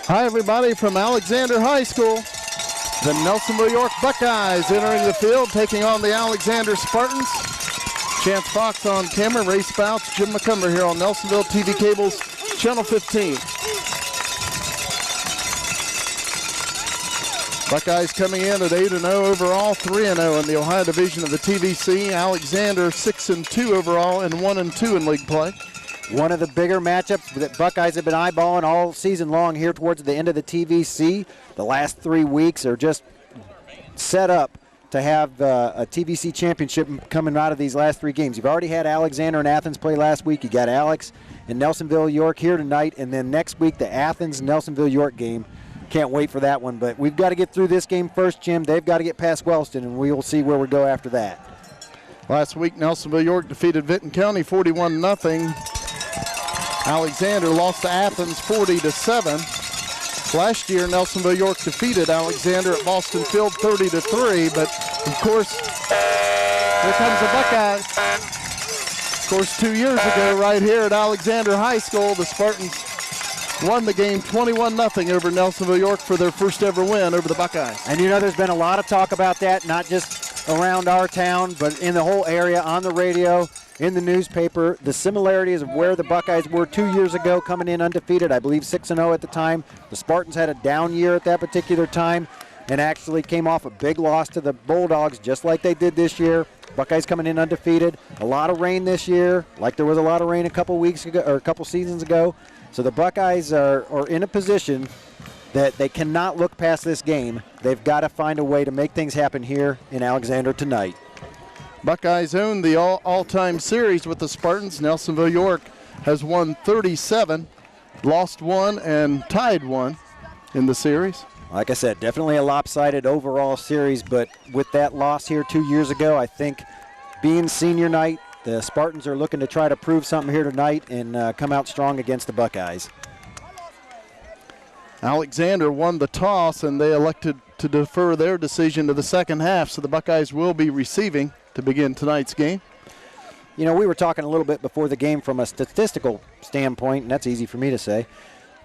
Hi, everybody from Alexander High School. The Nelsonville-York Buckeyes entering the field, taking on the Alexander Spartans. Chance Fox on camera, Ray Spouts, Jim McCumber here on Nelsonville TV Cables, Channel 15. Buckeyes coming in at 8-0 overall, 3-0 in the Ohio division of the TVC. Alexander 6-2 overall and 1-2 in league play. One of the bigger matchups that Buckeyes have been eyeballing all season long here towards the end of the TVC. The last 3 weeks are just set up to have a TVC championship coming out of these last 3 games. You've already had Alexander and Athens play last week. You got Alex and Nelsonville-York here tonight, and then next week the Athens-Nelsonville-York game. Can't wait for that one, but we've got to get through this game first, Jim. They've got to get past Wellston, and we will see where we go after that. Last week, Nelsonville-York defeated Vinton County 41-0. Alexander lost to Athens 40-7. Last year, Nelsonville-York defeated Alexander at Boston Field 30-3, but of course, here comes the Buckeyes. Of course, 2 years ago, right here at Alexander High School, the Spartans won the game 21-0 over Nelsonville-York for their first ever win over the Buckeyes. And you know, there's been a lot of talk about that, not just around our town, but in the whole area, on the radio, in the newspaper. The similarities of where the Buckeyes were 2 years ago, coming in undefeated, I believe 6-0 at the time. The Spartans had a down year at that particular time and actually came off a big loss to the Bulldogs, just like they did this year. Buckeyes coming in undefeated. A lot of rain this year, like there was a lot of rain a couple weeks ago or a couple seasons ago. So the Buckeyes are in a position that they cannot look past this game. They've got to find a way to make things happen here in Alexander tonight. Buckeyes own the all-time series with the Spartans. Nelsonville-York has won 37, lost 1, and tied 1 in the series. Like I said, definitely a lopsided overall series, but with that loss here 2 years ago, I think being senior night, the Spartans are looking to try to prove something here tonight and come out strong against the Buckeyes. Alexander won the toss, and they elected to defer their decision to the second half, so the Buckeyes will be receiving to begin tonight's game. You know, we were talking a little bit before the game from a statistical standpoint, and that's easy for me to say.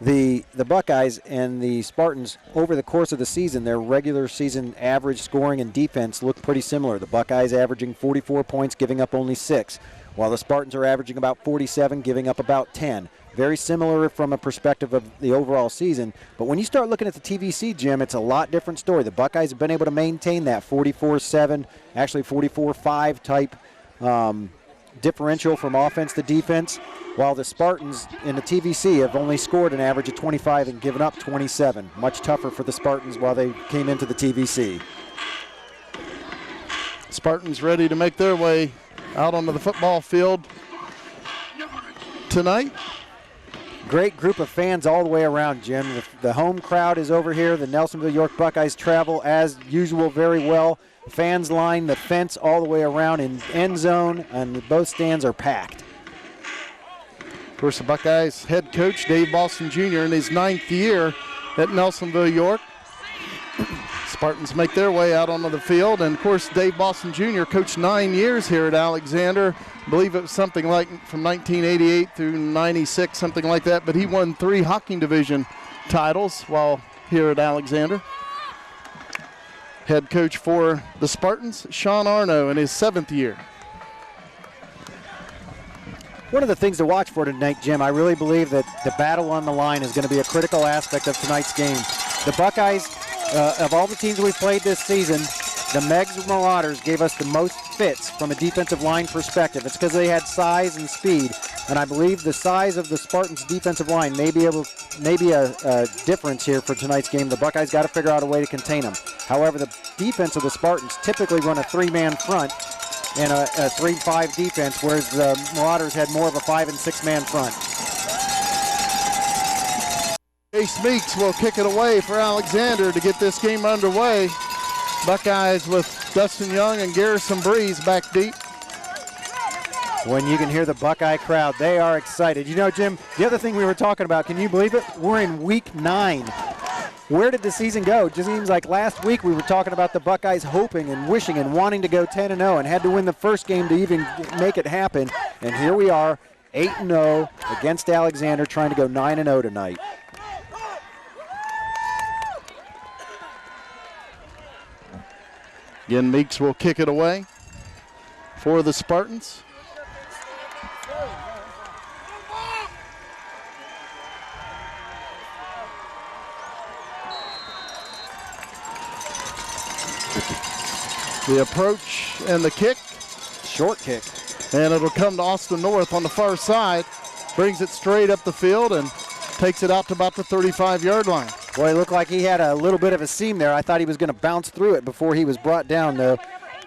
The Buckeyes and the Spartans, over the course of the season, their regular season average scoring and defense look pretty similar. The Buckeyes averaging 44 points, giving up only 6, while the Spartans are averaging about 47, giving up about 10. Very similar from a perspective of the overall season. But when you start looking at the TVC, Jim, it's a lot different story. The Buckeyes have been able to maintain that 44-7, actually 44-5 type differential from offense to defense, while the Spartans in the TVC have only scored an average of 25 and given up 27. Much tougher for the Spartans while they came into the TVC. Spartans ready to make their way out onto the football field tonight. Great group of fans all the way around, Jim. The home crowd is over here. The Nelsonville-York Buckeyes travel, as usual, very well. Fans line the fence all the way around in end zone, and both stands are packed. Of course, the Buckeyes head coach, Dave Boston Jr., in his 9th year at Nelsonville-York. Spartans make their way out onto the field, and of course, Dave Boston Jr. coached 9 years here at Alexander. I believe it was something like from 1988 through 96, something like that, but he won 3 Hocking Division titles while here at Alexander. Head coach for the Spartans, Sean Arno, in his 7th year. One of the things to watch for tonight, Jim, I really believe that the battle on the line is going to be a critical aspect of tonight's game. The Buckeyes, of all the teams we've played this season, the Megs Marauders gave us the most fits from a defensive line perspective. It's because they had size and speed, and I believe the size of the Spartans' defensive line may be a difference here for tonight's game. The Buckeyes got to figure out a way to contain them. However, the defense of the Spartans typically run a 3-man front and a 3-5 defense, whereas the Marauders had more of a 5- and 6-man front. Chase Meeks will kick it away for Alexander to get this game underway. Buckeyes with Dustin Young and Garrison Breeze back deep. When you can hear the Buckeye crowd, they are excited. You know, Jim, the other thing we were talking about, can you believe it? We're in week 9. Where did the season go? It just seems like last week we were talking about the Buckeyes hoping and wishing and wanting to go 10-0 and had to win the first game to even make it happen. And here we are, 8-0 against Alexander, trying to go 9-0 tonight. Again, Meeks will kick it away for the Spartans. The approach and the kick. Short kick. And it'll come to Austin North on the far side. Brings it straight up the field and takes it out to about the 35-yard line. Boy, it looked like he had a little bit of a seam there. I thought he was going to bounce through it before he was brought down, though.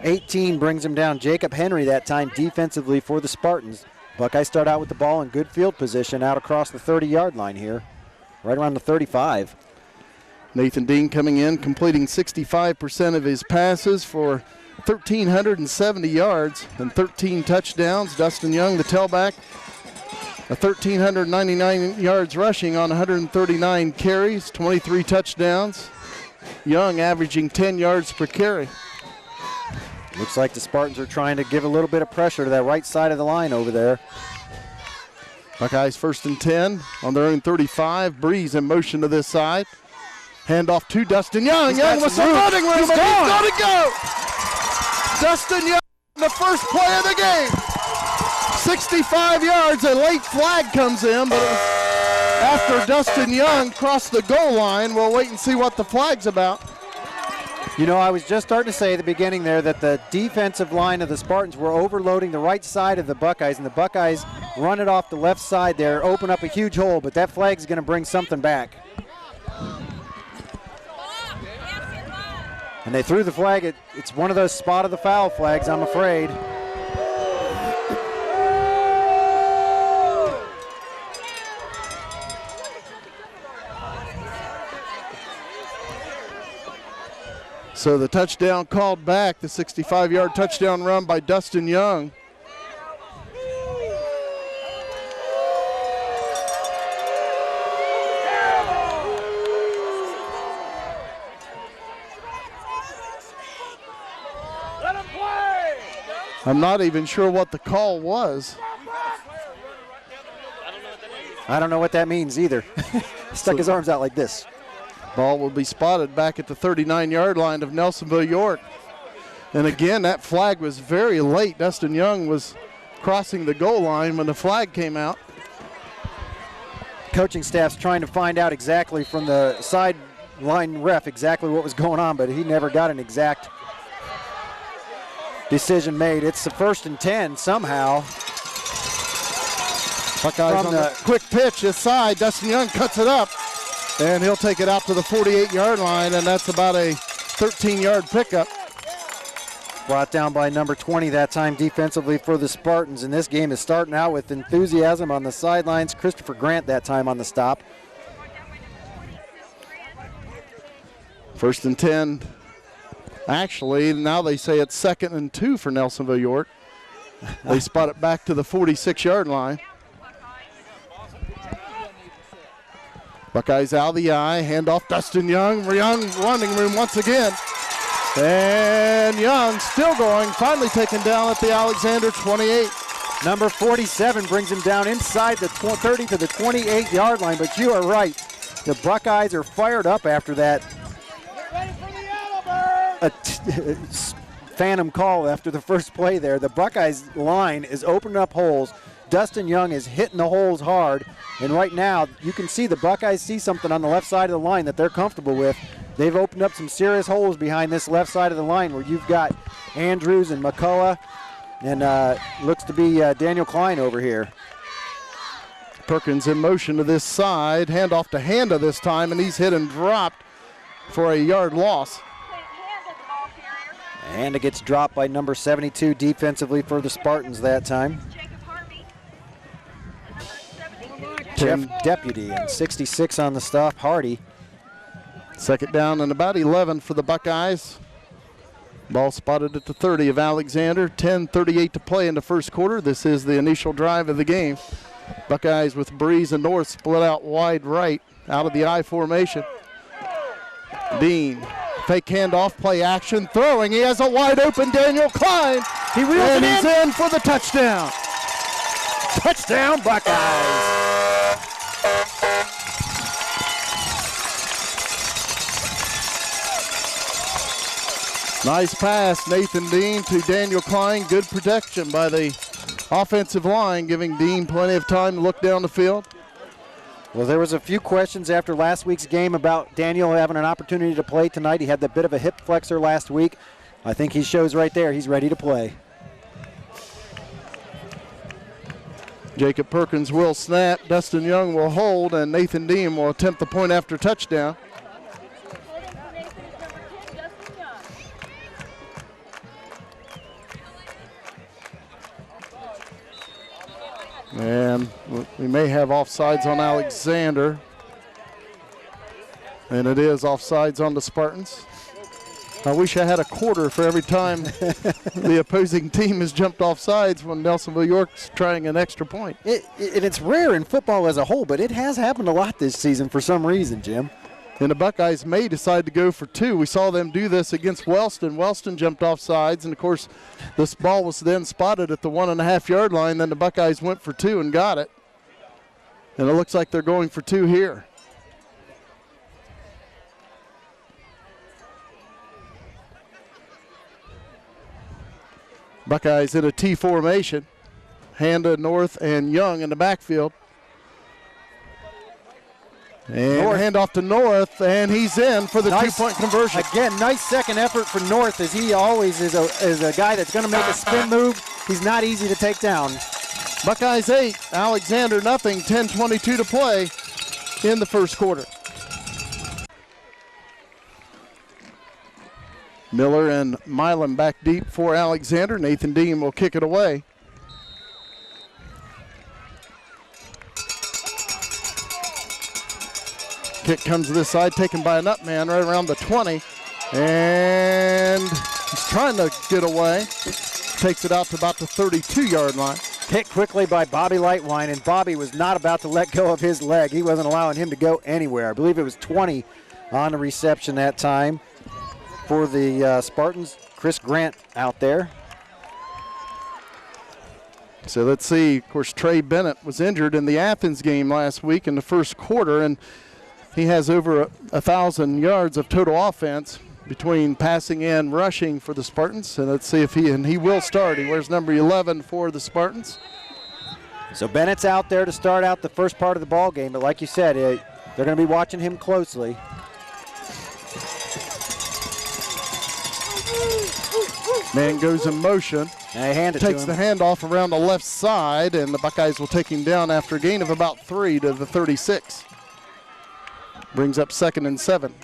18 brings him down. Jacob Henry that time defensively for the Spartans. Buckeyes start out with the ball in good field position out across the 30-yard line here, right around the 35. Nathan Dean coming in, completing 65% of his passes for 1,370 yards and 13 touchdowns. Dustin Young, the tailback, 1,399 yards rushing on 139 carries, 23 touchdowns. Young averaging 10 yards per carry. Looks like the Spartans are trying to give a little bit of pressure to that right side of the line over there. Buckeyes 1st and 10 on their own 35. Breeze in motion to this side. Handoff to Dustin Young. Young with some running room, and he's going to go. Dustin Young, the first play of the game. 65 yards, a late flag comes in, but it was after Dustin Young crossed the goal line. We'll wait and see what the flag's about. You know, I was just starting to say at the beginning there that the defensive line of the Spartans were overloading the right side of the Buckeyes, and the Buckeyes run it off the left side there, open up a huge hole, but that flag's going to bring something back. And they threw the flag. It's one of those spot of the foul flags, I'm afraid. So the touchdown called back, the 65-yard touchdown run by Dustin Young. I'm not even sure what the call was. I don't know what that means either. Stuck his arms out like this. Ball will be spotted back at the 39-yard line of Nelsonville-York. And again, that flag was very late. Dustin Young was crossing the goal line when the flag came out. Coaching staff's trying to find out exactly from the sideline ref exactly what was going on, but he never got an exact decision made. It's the 1st and 10 somehow. Buckeyes on the quick pitch this side. Dustin Young cuts it up, and he'll take it out to the 48-yard line, and that's about a 13-yard pickup. Brought down by number 20 that time defensively for the Spartans, and this game is starting out with enthusiasm on the sidelines. Christopher Grant that time on the stop. 1st and 10. Actually, now they say it's 2nd and 2 for Nelsonville-York. They spot it back to the 46-yard line. Buckeyes out of the eye, handoff Dustin Young. Young running room once again. And Young still going, finally taken down at the Alexander 28. Number 47 brings him down inside the 30 to the 28-yard line, but you are right. The Buckeyes are fired up after that phantom call after the first play there. The Buckeyes line is opening up holes. Dustin Young is hitting the holes hard, and right now you can see the Buckeyes see something on the left side of the line that they're comfortable with. They've opened up some serious holes behind this left side of the line where you've got Andrews and McCullough, and looks to be Daniel Klein over here. Perkins in motion to this side, handoff to Handa this time, and he's hit and dropped for a yard loss. And it gets dropped by number 72 defensively for the Spartans that time. Jeff Deputy and 66 on the stop, Hardy. 2nd down and about 11 for the Buckeyes. Ball spotted at the 30 of Alexander. 10:38 to play in the first quarter. This is the initial drive of the game. Buckeyes with Breeze and North split out wide right out of the I formation. Dean, fake handoff, play action, throwing. He has a wide open Daniel Klein. He reels and it he's in for the touchdown. Touchdown, Buckeyes. Nice pass, Nathan Dean to Daniel Klein. Good protection by the offensive line, giving Dean plenty of time to look down the field. Well, there was a few questions after last week's game about Daniel having an opportunity to play tonight. He had that bit of a hip flexor last week. I think he shows right there he's ready to play. Jacob Perkins will snap, Dustin Young will hold, and Nathan Dean will attempt the point after touchdown. And we may have offsides on Alexander. And it is offsides on the Spartans. I wish I had a quarter for every time the opposing team has jumped offsides when Nelsonville-York's trying an extra point. It's rare in football as a whole, but it has happened a lot this season for some reason, Jim. And the Buckeyes may decide to go for two. We saw them do this against Wellston. Wellston jumped off sides, and, of course, this ball was then spotted at the 1.5-yard line. Then the Buckeyes went for two and got it. And it looks like they're going for two here. Buckeyes in a T formation. Handa, North, and Young in the backfield. And North. handoff to North, and he's in for the two-point conversion. Again, nice second effort for North, as he always is a guy that's going to make a spin move. He's not easy to take down. Buckeyes 8, Alexander nothing, 10:22 to play in the first quarter. Miller and Milan back deep for Alexander. Nathan Dean will kick it away. Kick comes to this side, taken by a nut man right around the 20. And he's trying to get away. Takes it out to about the 32-yard line. Hit quickly by Bobby Lightwine, and Bobby was not about to let go of his leg. He wasn't allowing him to go anywhere. I believe it was 20 on the reception that time for the Spartans. Chris Grant out there. So let's see. Of course, Trey Bennett was injured in the Athens game last week in the first quarter, and he has over 1,000 yards of total offense between passing and rushing for the Spartans. And let's see if he will start. He wears number 11 for the Spartans. So Bennett's out there to start out the first part of the ball game, but like you said, they're going to be watching him closely. Man goes in motion. And they hand it takes to him. the handoff around the left side, and the Buckeyes will take him down after a gain of about 3 to the 36. Brings up 2nd and 7.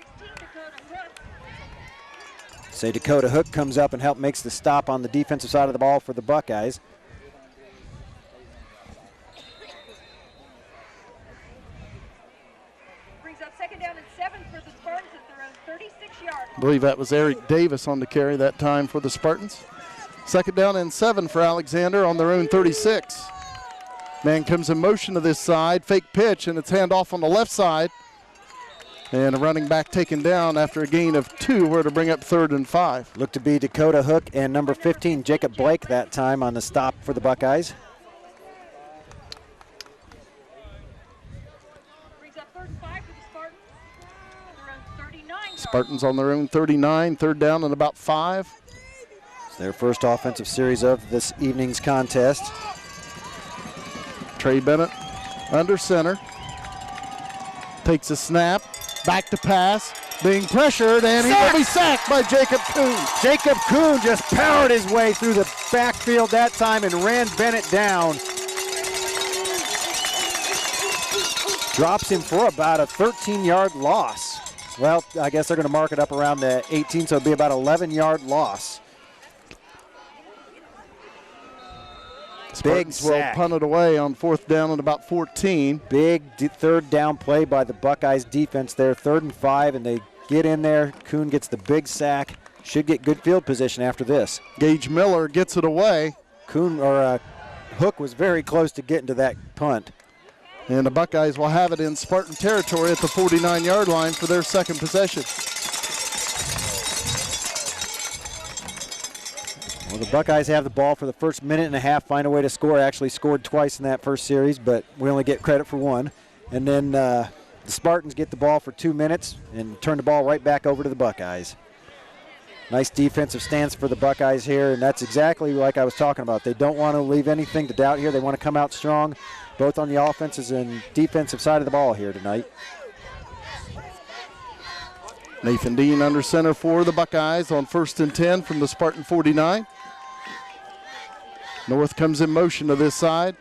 Say Dakota Hook comes up and makes the stop on the defensive side of the ball for the Buckeyes. Brings up 2nd down and 7 for the Spartans at their own 36-yard. I believe that was Eric Davis on the carry that time for the Spartans. 2nd down and 7 for Alexander on their own 36. Man comes in motion to this side, fake pitch, and it's handoff on the left side. And a running back taken down after a gain of 2, where to bring up 3rd and 5. Looked to be Dakota Hook and number 15, Jacob Blake, that time on the stop for the Buckeyes. Brings up 3rd and 5 for the Spartans. Their own 39. Spartans on their own 39, 3rd down and about 5. It's their first offensive series of this evening's contest. Trey Bennett under center. Takes a snap. Back to pass, being pressured, and he will be sacked by Jacob Kuhn. Jacob Kuhn just powered his way through the backfield that time and ran Bennett down. Drops him for about a 13-yard loss. Well, I guess they're going to mark it up around the 18, so it'll be about 11-yard loss. Big Spartans will sack. punt it away on 4th down and about 14. Big third down play by the Buckeyes defense there, 3rd and 5, and they get in there. Kuhn gets the big sack. Should get good field position after this. Gage Miller gets it away. Hook was very close to getting to that punt. And the Buckeyes will have it in Spartan territory at the 49-yard line for their second possession. Well, the Buckeyes have the ball for the first minute and a half, find a way to score. Actually scored twice in that first series, but we only get credit for one. And then the Spartans get the ball for 2 minutes and turn the ball right back over to the Buckeyes. Nice defensive stance for the Buckeyes here, and that's exactly like I was talking about. They don't want to leave anything to doubt here. They want to come out strong, both on the offensive and defensive side of the ball here tonight. Nathan Dean under center for the Buckeyes on 1st and 10 from the Spartan 49. North comes in motion to this side.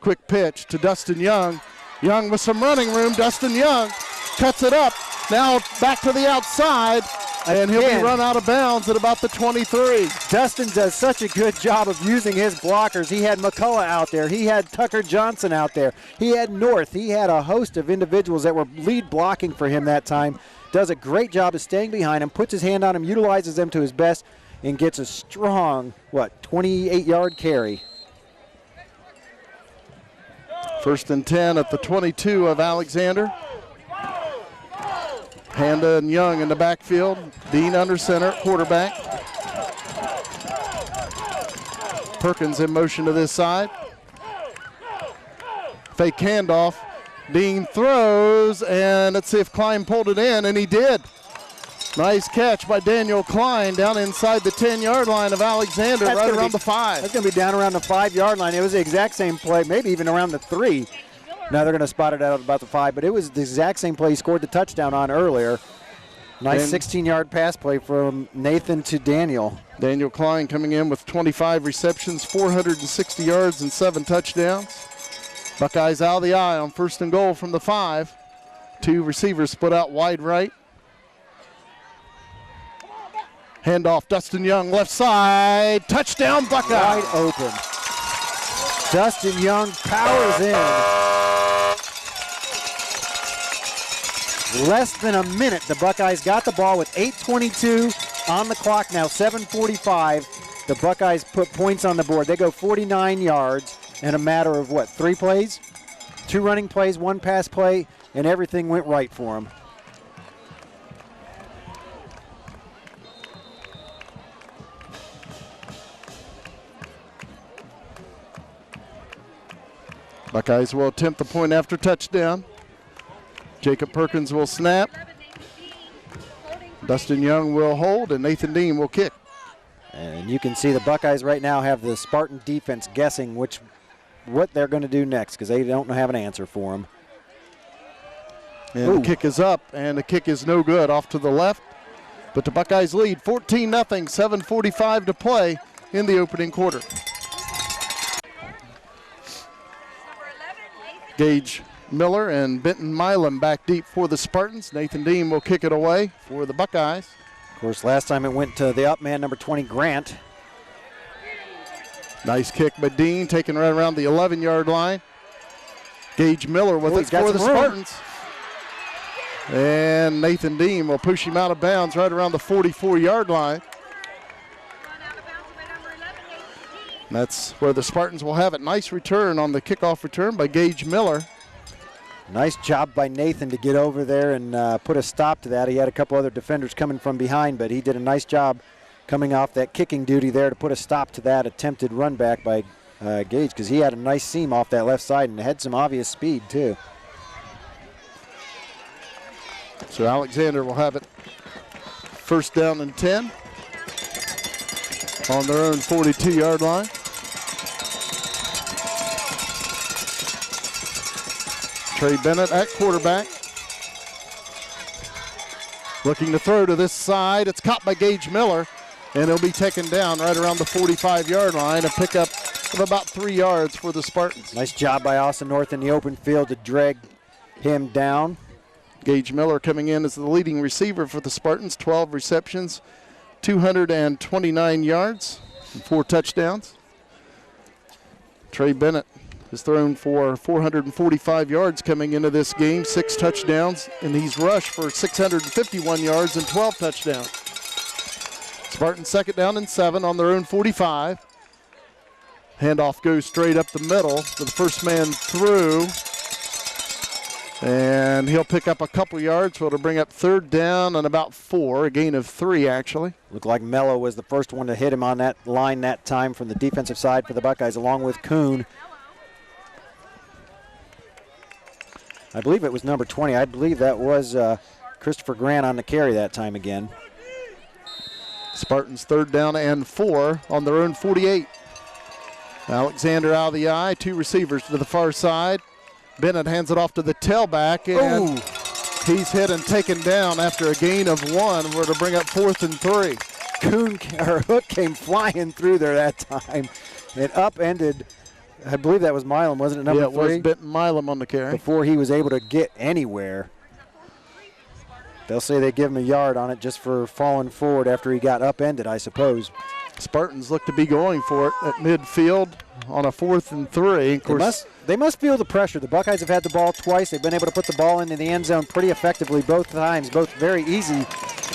Quick pitch to Dustin Young. Young with some running room. Dustin Young cuts it up. Now back to the outside, and he'll be run out of bounds at about the 23. Dustin does such a good job of using his blockers. He had McCullough out there. He had Tucker Johnson out there. He had North. He had a host of individuals that were lead blocking for him that time. Does a great job of staying behind him, puts his hand on him, utilizes them to his best, and gets a strong, 28-yard carry. 1st and 10 at the 22 of Alexander. Handa and Young in the backfield. Dean under center, quarterback. Perkins in motion to this side. Fake handoff. Dean throws, and let's see if Klein pulled it in, and he did. Nice catch by Daniel Klein down inside the 10-yard line of Alexander, right around the 5. That's going to be down around the 5-yard line. It was the exact same play, maybe even around the 3. Now they're going to spot it out about the 5, but it was the exact same play he scored the touchdown on earlier. Nice 16-yard pass play from Nathan to Daniel. Daniel Klein coming in with 25 receptions, 460 yards, and 7 touchdowns. Buckeyes out of the eye on 1st and goal from the 5. 2 receivers split out wide right. Handoff, Dustin Young, left side. Touchdown, Buckeyes. Wide open. Dustin Young powers in. Less than a minute, the Buckeyes got the ball with 8:22 on the clock now, 7:45. The Buckeyes put points on the board. They go 49 yards in a matter of 3 plays? 2 running plays, 1 pass play, and everything went right for them. Buckeyes will attempt the point after touchdown. Jacob Perkins will snap. Dustin Young will hold, and Nathan Dean will kick. And you can see the Buckeyes right now have the Spartan defense guessing what they're going to do next because they don't have an answer for them. And the kick is up, and the kick is no good, off to the left. But the Buckeyes lead 14-0, 7:45 to play in the opening quarter. Gage Miller and Benton Milam back deep for the Spartans. Nathan Dean will kick it away for the Buckeyes. Of course, last time it went to the up man, number 20, Grant. Nice kick by Dean, taken right around the 11-yard line. Gage Miller with it for the Spartans. And Nathan Dean will push him out of bounds right around the 44-yard line. And that's where the Spartans will have it. Nice return on the kickoff return by Gage Miller. Nice job by Nathan to get over there and put a stop to that. He had a couple other defenders coming from behind, but he did a nice job coming off that kicking duty there to put a stop to that attempted run back by Gage because he had a nice seam off that left side and had some obvious speed too. So Alexander will have it 1st down and 10 on their own 42-yard line. Trey Bennett at quarterback. Looking to throw to this side. It's caught by Gage Miller, and he'll be taken down right around the 45-yard line. A pickup of about 3 yards for the Spartans. Nice job by Austin North in the open field to drag him down. Gage Miller coming in as the leading receiver for the Spartans. 12 receptions, 229 yards, and 4 touchdowns. Trey Bennett has thrown for 445 yards coming into this game, 6 touchdowns, and he's rushed for 651 yards and 12 touchdowns. Spartans 2nd down and 7 on their own 45. Handoff goes straight up the middle to the first man through, and he'll pick up a couple yards, so it'll bring up 3rd down and about 4, a gain of 3 actually. Looked like Mello was the first one to hit him on that line that time from the defensive side for the Buckeyes, along with Kuhn. I believe it was number 20. I believe that was Christopher Grant on the carry that time again. Spartans 3rd down and 4 on their own 48. Alexander out of the eye, 2 receivers to the far side. Bennett hands it off to the tailback, and he's hit and taken down after a gain of 1. We're to bring up 4th and 3. Hook came flying through there that time. It upended, I believe that was Milam, wasn't it, number 3? Yeah, it was Benton Milam on the carry. Before he was able to get anywhere. They'll say they give him a yard on it just for falling forward after he got upended, I suppose. Spartans look to be going for it at midfield on a 4th and 3. Of course, they must feel the pressure. The Buckeyes have had the ball twice. They've been able to put the ball into the end zone pretty effectively both times, both very easy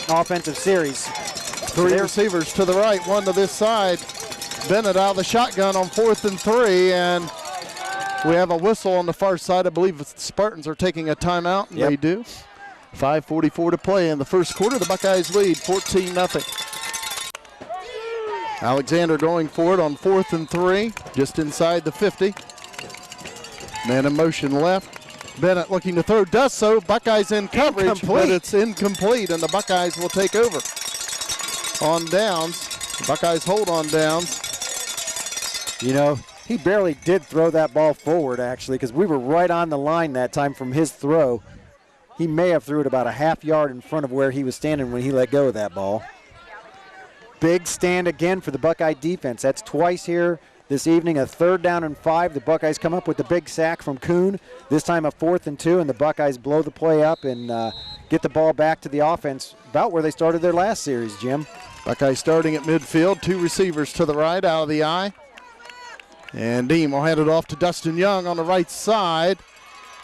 offensive series. 3 receivers to the right, 1 to this side. Bennett out of the shotgun on 4th and 3, and we have a whistle on the far side. I believe the Spartans are taking a timeout, and they do. 5:44 to play in the first quarter. The Buckeyes lead 14-0. Alexander going for it on 4th and 3, just inside the 50. Man in motion left. Bennett looking to throw, does so. Buckeyes in coverage, but it's incomplete, and the Buckeyes will take over. On downs, the Buckeyes hold on downs. You know, he barely did throw that ball forward, actually, because we were right on the line that time from his throw. He may have threw it about a half yard in front of where he was standing when he let go of that ball. Big stand again for the Buckeye defense. That's twice here this evening. A 3rd down and 5. The Buckeyes come up with the big sack from Kuhn. This time a 4th and 2, and the Buckeyes blow the play up and get the ball back to the offense about where they started their last series, Jim. Buckeyes starting at midfield. 2 receivers to the right, out of the eye. And Dean will hand it off to Dustin Young on the right side.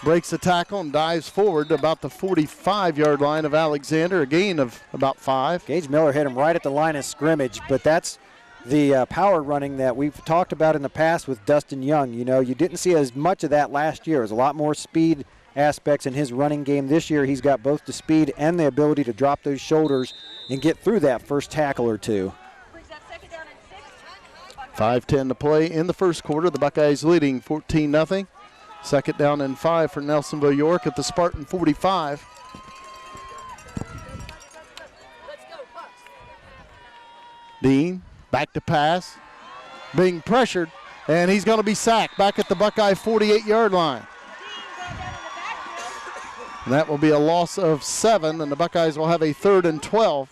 Breaks the tackle and dives forward to about the 45-yard line of Alexander, a gain of about 5. Gage Miller hit him right at the line of scrimmage, but that's the power running that we've talked about in the past with Dustin Young. You know, you didn't see as much of that last year. There's a lot more speed aspects in his running game. This year he's got both the speed and the ability to drop those shoulders and get through that first tackle or two. 5:10 to play in the first quarter. The Buckeyes leading 14-0. 2nd down and 5 for Nelsonville-York at the Spartan 45. Dean back to pass, being pressured, and he's going to be sacked back at the Buckeye 48-yard line. And that will be a loss of 7, and the Buckeyes will have a 3rd and 12.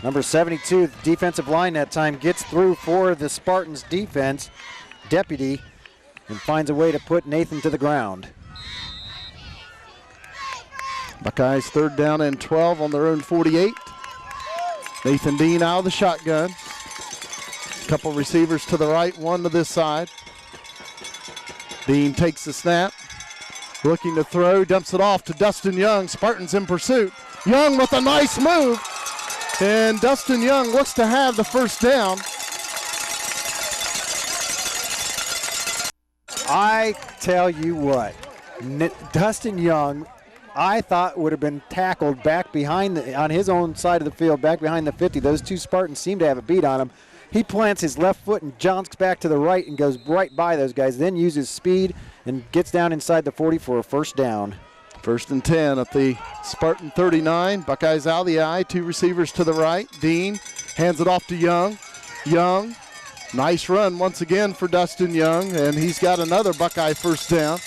Number 72, defensive line that time, gets through for the Spartans defense, Deputy, and finds a way to put Nathan to the ground. Buckeyes 3rd down and 12 on their own 48. Nathan Dean out of the shotgun. Couple receivers to the right, 1 to this side. Dean takes the snap, looking to throw, dumps it off to Dustin Young. Spartans in pursuit. Young with a nice move, and Dustin Young looks to have the 1st down. I tell you what, Dustin Young, I thought would have been tackled back behind on his own side of the field, back behind the 50. Those 2 Spartans seem to have a beat on him. He plants his left foot and jumps back to the right and goes right by those guys, then uses speed and gets down inside the 40 for a 1st down. 1st and 10 at the Spartan 39. Buckeyes out of the eye, 2 receivers to the right. Dean hands it off to Young. Young, nice run once again for Dustin Young, and he's got another Buckeye 1st down.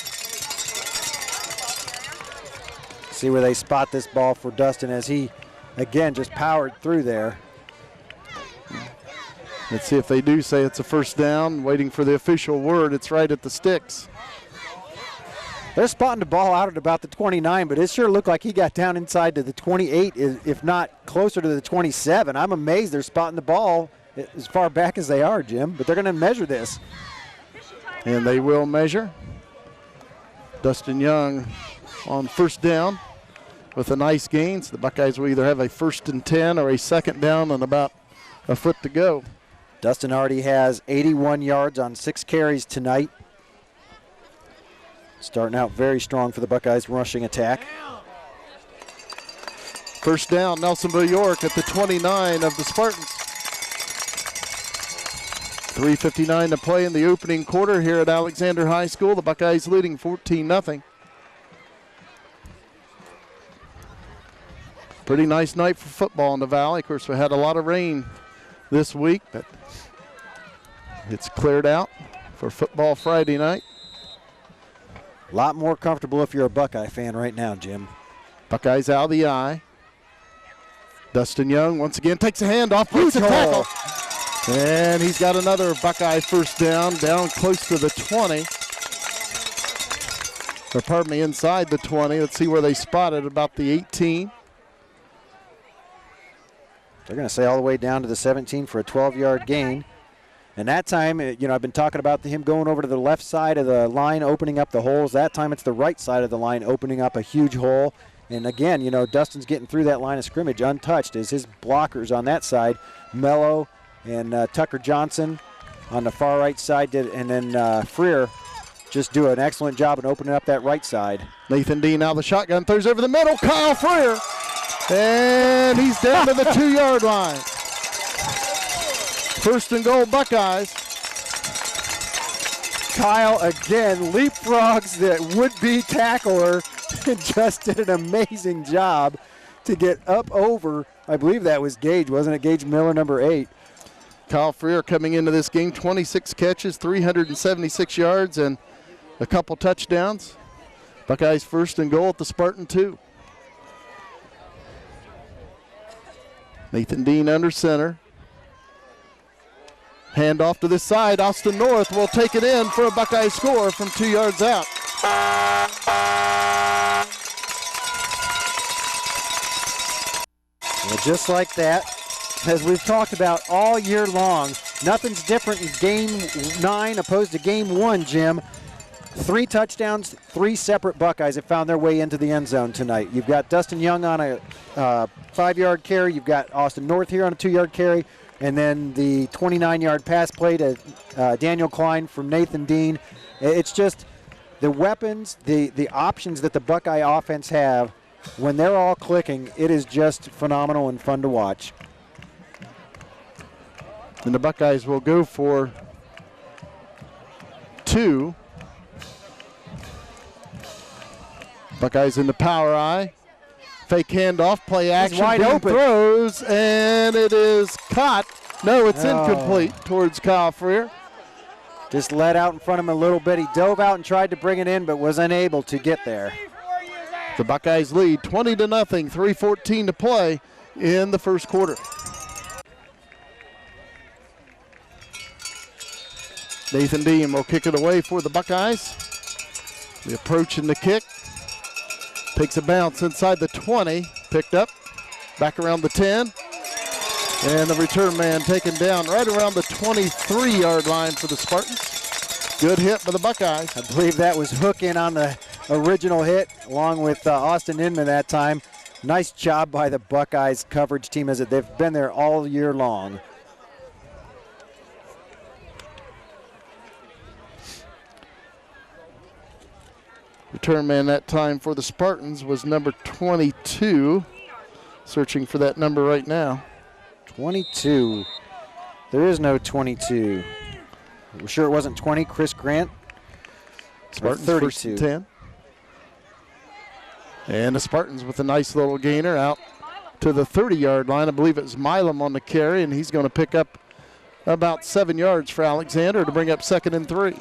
See where they spot this ball for Dustin as he, again, just powered through there. Let's see if they do say it's a 1st down. Waiting for the official word. It's right at the sticks. They're spotting the ball out at about the 29, but it sure looked like he got down inside to the 28, if not closer to the 27. I'm amazed they're spotting the ball as far back as they are, Jim, but they're going to measure this. And they will measure. Dustin Young on 1st down with a nice gain. So the Buckeyes will either have a 1st and 10 or a 2nd down and about a foot to go. Dustin already has 81 yards on 6 carries tonight. Starting out very strong for the Buckeyes rushing attack. 1st down, Nelsonville-York at the 29 of the Spartans. 3:59 to play in the opening quarter here at Alexander High School. The Buckeyes leading 14-0. Pretty nice night for football in the Valley. Of course, we had a lot of rain this week, but it's cleared out for football Friday night. A lot more comfortable if you're a Buckeye fan right now, Jim. Buckeyes out of the eye. Dustin Young once again takes a handoff, breaks a tackle. And he's got another Buckeye first down close to the 20. Or pardon me, inside the 20. Let's see where they spotted, about the 18. They're going to say all the way down to the 17 for a 12-yard gain. And that time, I've been talking about him going over to the left side of the line, opening up the holes. That time it's the right side of the line, opening up a huge hole. And again, Dustin's getting through that line of scrimmage untouched as his blockers on that side, Mello and Tucker Johnson on the far right side, and then Freer just do an excellent job in opening up that right side. Nathan Dean out of the shotgun, throws over the middle, Kyle Freer. And he's down to the 2-yard line. First and goal, Buckeyes. Kyle again leapfrogs that would-be tackler and just did an amazing job to get up over, I believe that was Gage, wasn't it? Gage Miller, number 8. Kyle Freer coming into this game, 26 catches, 376 yards, and a couple touchdowns. Buckeyes first and goal at the Spartan 2. Nathan Dean under center. Hand off to this side. Austin North will take it in for a Buckeye score from 2 yards out. Well, just like that, as we've talked about all year long, nothing's different in Game 9 opposed to Game 1, Jim. 3 touchdowns, 3 separate Buckeyes have found their way into the end zone tonight. You've got Dustin Young on a 5-yard carry. You've got Austin North here on a 2-yard carry. And then the 29-yard pass play to Daniel Klein from Nathan Dean. It's just the weapons, the options that the Buckeye offense have, when they're all clicking, it is just phenomenal and fun to watch. And the Buckeyes will go for 2. Buckeyes in the power eye. Fake handoff, play action. Wide open. Throws, and it is caught. No, it's incomplete towards Kyle Freer. Just let out in front of him a little bit. He dove out and tried to bring it in, but was unable to get there. The Buckeyes lead 20-0, 3:14 to play in the first quarter. Nathan Dean will kick it away for the Buckeyes. The approach and the kick. Takes a bounce inside the 20. Picked up. Back around the 10. And the return man taken down right around the 23-yard line for the Spartans. Good hit by the Buckeyes. I believe that was Hook in on the original hit, along with Austin Inman that time. Nice job by the Buckeyes coverage team, as they've been there all year long. Return man that time for the Spartans was number 22. Searching for that number right now. 22. There is no 22. We're sure it wasn't 20. Chris Grant. Spartans 32. First and 10. And the Spartans with a nice little gainer out to the 30-yard line. I believe it was Milam on the carry, and he's going to pick up about 7 yards for Alexander to bring up 2nd and 3.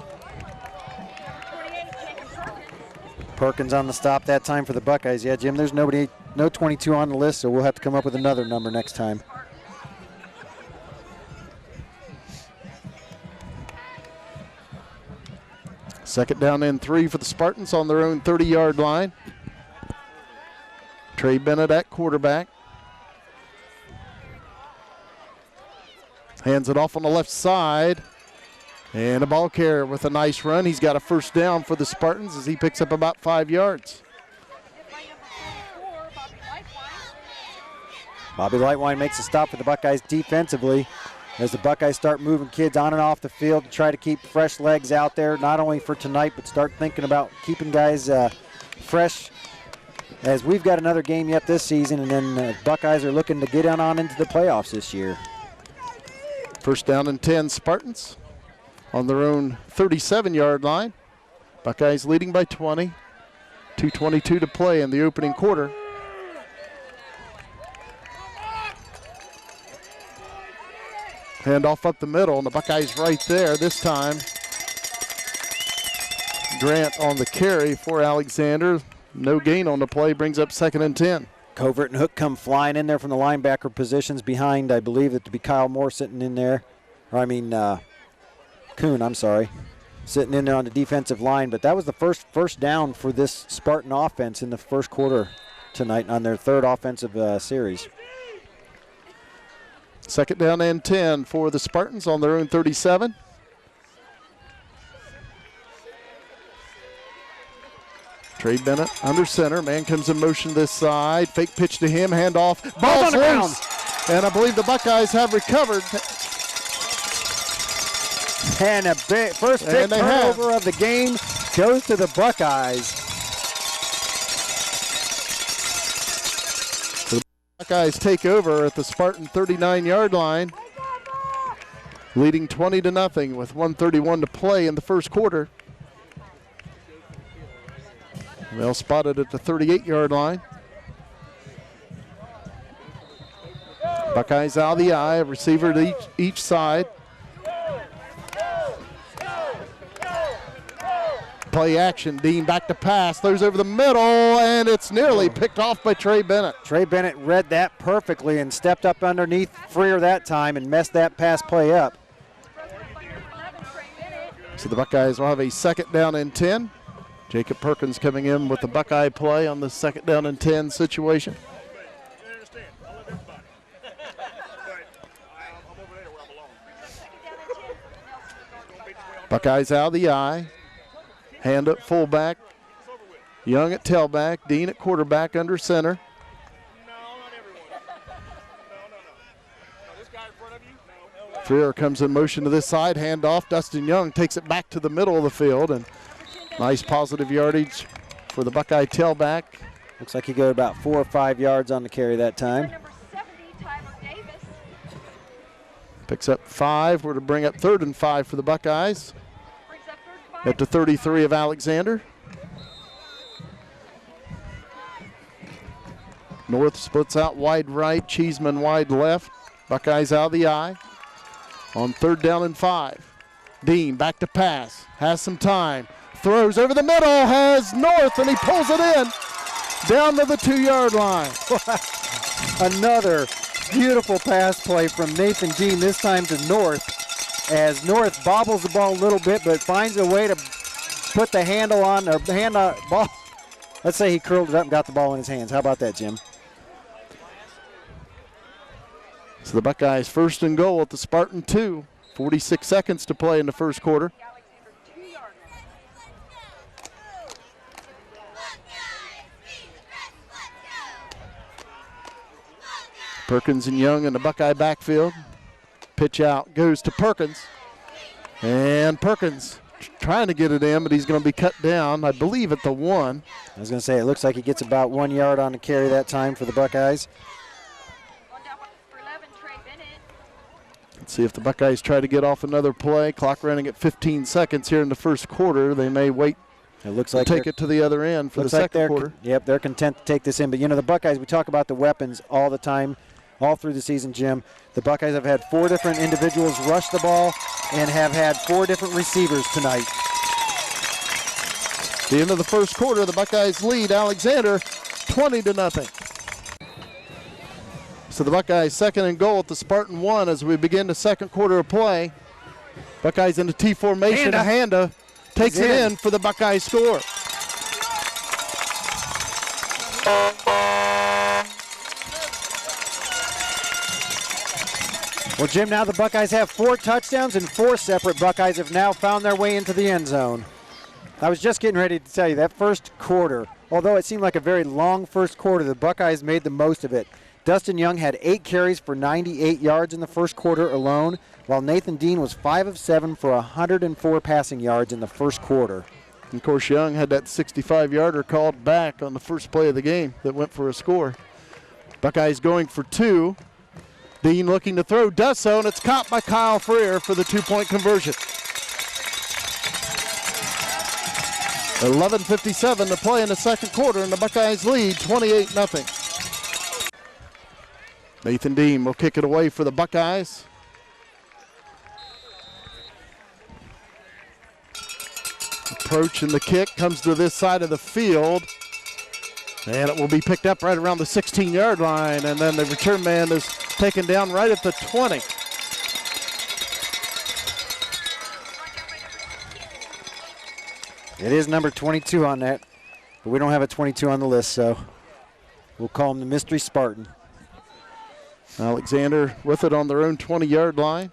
Perkins on the stop that time for the Buckeyes. Yeah, Jim, there's no 22 on the list, so we'll have to come up with another number next time. Second down and 3 for the Spartans on their own 30-yard line. Trey Bennett at quarterback. Hands it off on the left side. And a ball carrier with a nice run. He's got a first down for the Spartans as he picks up about 5 yards. Bobby Lightwine makes a stop for the Buckeyes defensively as the Buckeyes start moving kids on and off the field to try to keep fresh legs out there, not only for tonight, but start thinking about keeping guys fresh, as we've got another game yet this season, and then Buckeyes are looking to get on into the playoffs this year. First down and 10 Spartans on their own 37-yard line. Buckeyes leading by 20. 2:22 to play in the opening quarter. Handoff up the middle, and the Buckeyes right there this time. Grant on the carry for Alexander. No gain on the play, brings up 2nd and 10. Covert and Hook come flying in there from the linebacker positions behind, I believe it to be Kyle Moore sitting in there. Or I mean, Kuhn, I'm sorry. Sitting in there on the defensive line. But that was the first down for this Spartan offense in the first quarter tonight on their 3rd offensive series. 2nd down and 10 for the Spartans on their own 37. Trey Bennett under center. Man comes in motion this side. Fake pitch to him. Handoff. Ball's loose. And I believe the Buckeyes have recovered. And a first big turnover of the game goes to the Buckeyes. The Buckeyes take over at the Spartan 39-yard line, leading 20-0 with 1:31 to play in the first quarter. Well spotted at the 38-yard line. Buckeyes out of the eye, a receiver to each side. Play action, Dean back to pass, throws over the middle, and it's nearly picked off by Trey Bennett. Trey Bennett read that perfectly and stepped up underneath Freer that time and messed that pass play up. So the Buckeyes will have a 2nd down and 10. Jacob Perkins coming in with the Buckeye play on the 2nd down and 10 situation. Buckeyes out of the eye. Hand up fullback. Young at tailback. Dean at quarterback under center. Freer comes in motion to this side. Handoff. Dustin Young takes it back to the middle of the field. And nice positive yardage for the Buckeye tailback. Looks like he got about 4 or 5 yards on the carry that time. Picks up 5. We're to bring up 3rd and 5 for the Buckeyes. At the 33 of Alexander. North splits out wide right. Cheeseman wide left. Buckeyes out of the eye. On 3rd down and 5. Dean back to pass. Has some time. Throws over the middle. Has North, and he pulls it in. Down to the 2-yard line. Another beautiful pass play from Nathan Dean, this time to North, as North bobbles the ball a little bit but finds a way to put the handle on, or hand on ball. Let's say he curled it up and got the ball in his hands. How about that, Jim? So the Buckeyes 1st and goal at the Spartan 2. 46 seconds to play in the first quarter. Perkins and Young in the Buckeye backfield. Pitch out goes to Perkins. And Perkins trying to get it in, but he's going to be cut down, I believe, at the 1. I was going to say, it looks like he gets about 1 yard on the carry that time for the Buckeyes. Let's see if the Buckeyes try to get off another play. Clock running at 15 seconds here in the first quarter. They may wait. It looks like take it to the other end for the second quarter. Yep, they're content to take this in. But, you know, the Buckeyes, we talk about the weapons all the time, all through the season, Jim. The Buckeyes have had 4 different individuals rush the ball and have had 4 different receivers tonight. The end of the first quarter, the Buckeyes lead Alexander 20-0. So the Buckeyes 2nd and goal at the Spartan 1 as we begin the second quarter of play. Buckeyes in the T formation. Handa takes it in for the Buckeye score. Well, Jim, now the Buckeyes have 4 touchdowns, and 4 separate Buckeyes have now found their way into the end zone. I was just getting ready to tell you, that first quarter, although it seemed like a very long first quarter, the Buckeyes made the most of it. Dustin Young had 8 carries for 98 yards in the first quarter alone, while Nathan Dean was 5 of 7 for 104 passing yards in the first quarter. And of course, Young had that 65-yarder called back on the first play of the game that went for a score. Buckeyes going for 2. Dean looking to throw, does so, and it's caught by Kyle Freer for the 2-point conversion. 11:57 to play in the second quarter, and the Buckeyes lead 28-0. Nathan Dean will kick it away for the Buckeyes. Approach and the kick comes to this side of the field. And it will be picked up right around the 16-yard line. And then the return man is taken down right at the 20. It is number 22 on that, but we don't have a 22 on the list, so we'll call him the Mystery Spartan. Alexander with it on their own 20-yard line.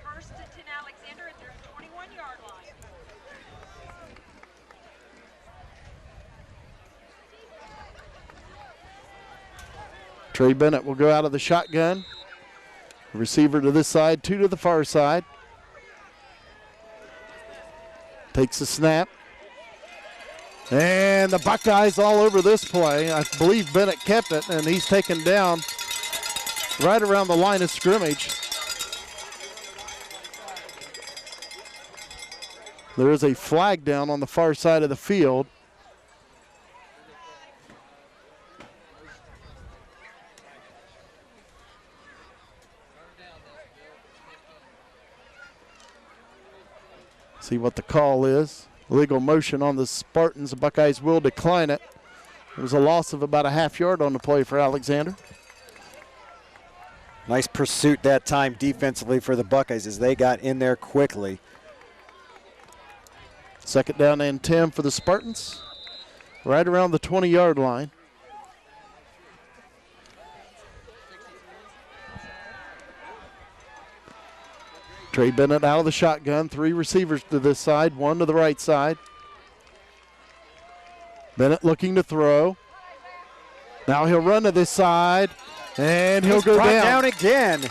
First and 10 Alexander at their 21-yard line. Trey Bennett will go out of the shotgun. Receiver to this side, 2 to the far side. Takes the snap. And the Buckeyes all over this play. I believe Bennett kept it, and he's taken down right around the line of scrimmage. There is a flag down on the far side of the field. See what the call is. Illegal motion on the Spartans. The Buckeyes will decline it. It was a loss of about a half yard on the play for Alexander. Nice pursuit that time defensively for the Buckeyes as they got in there quickly. Second down and 10 for the Spartans. Right around the 20-yard line. Trey Bennett out of the shotgun. 3 receivers to this side, 1 to the right side. Bennett looking to throw. Now he'll run to this side, and he'll go down again.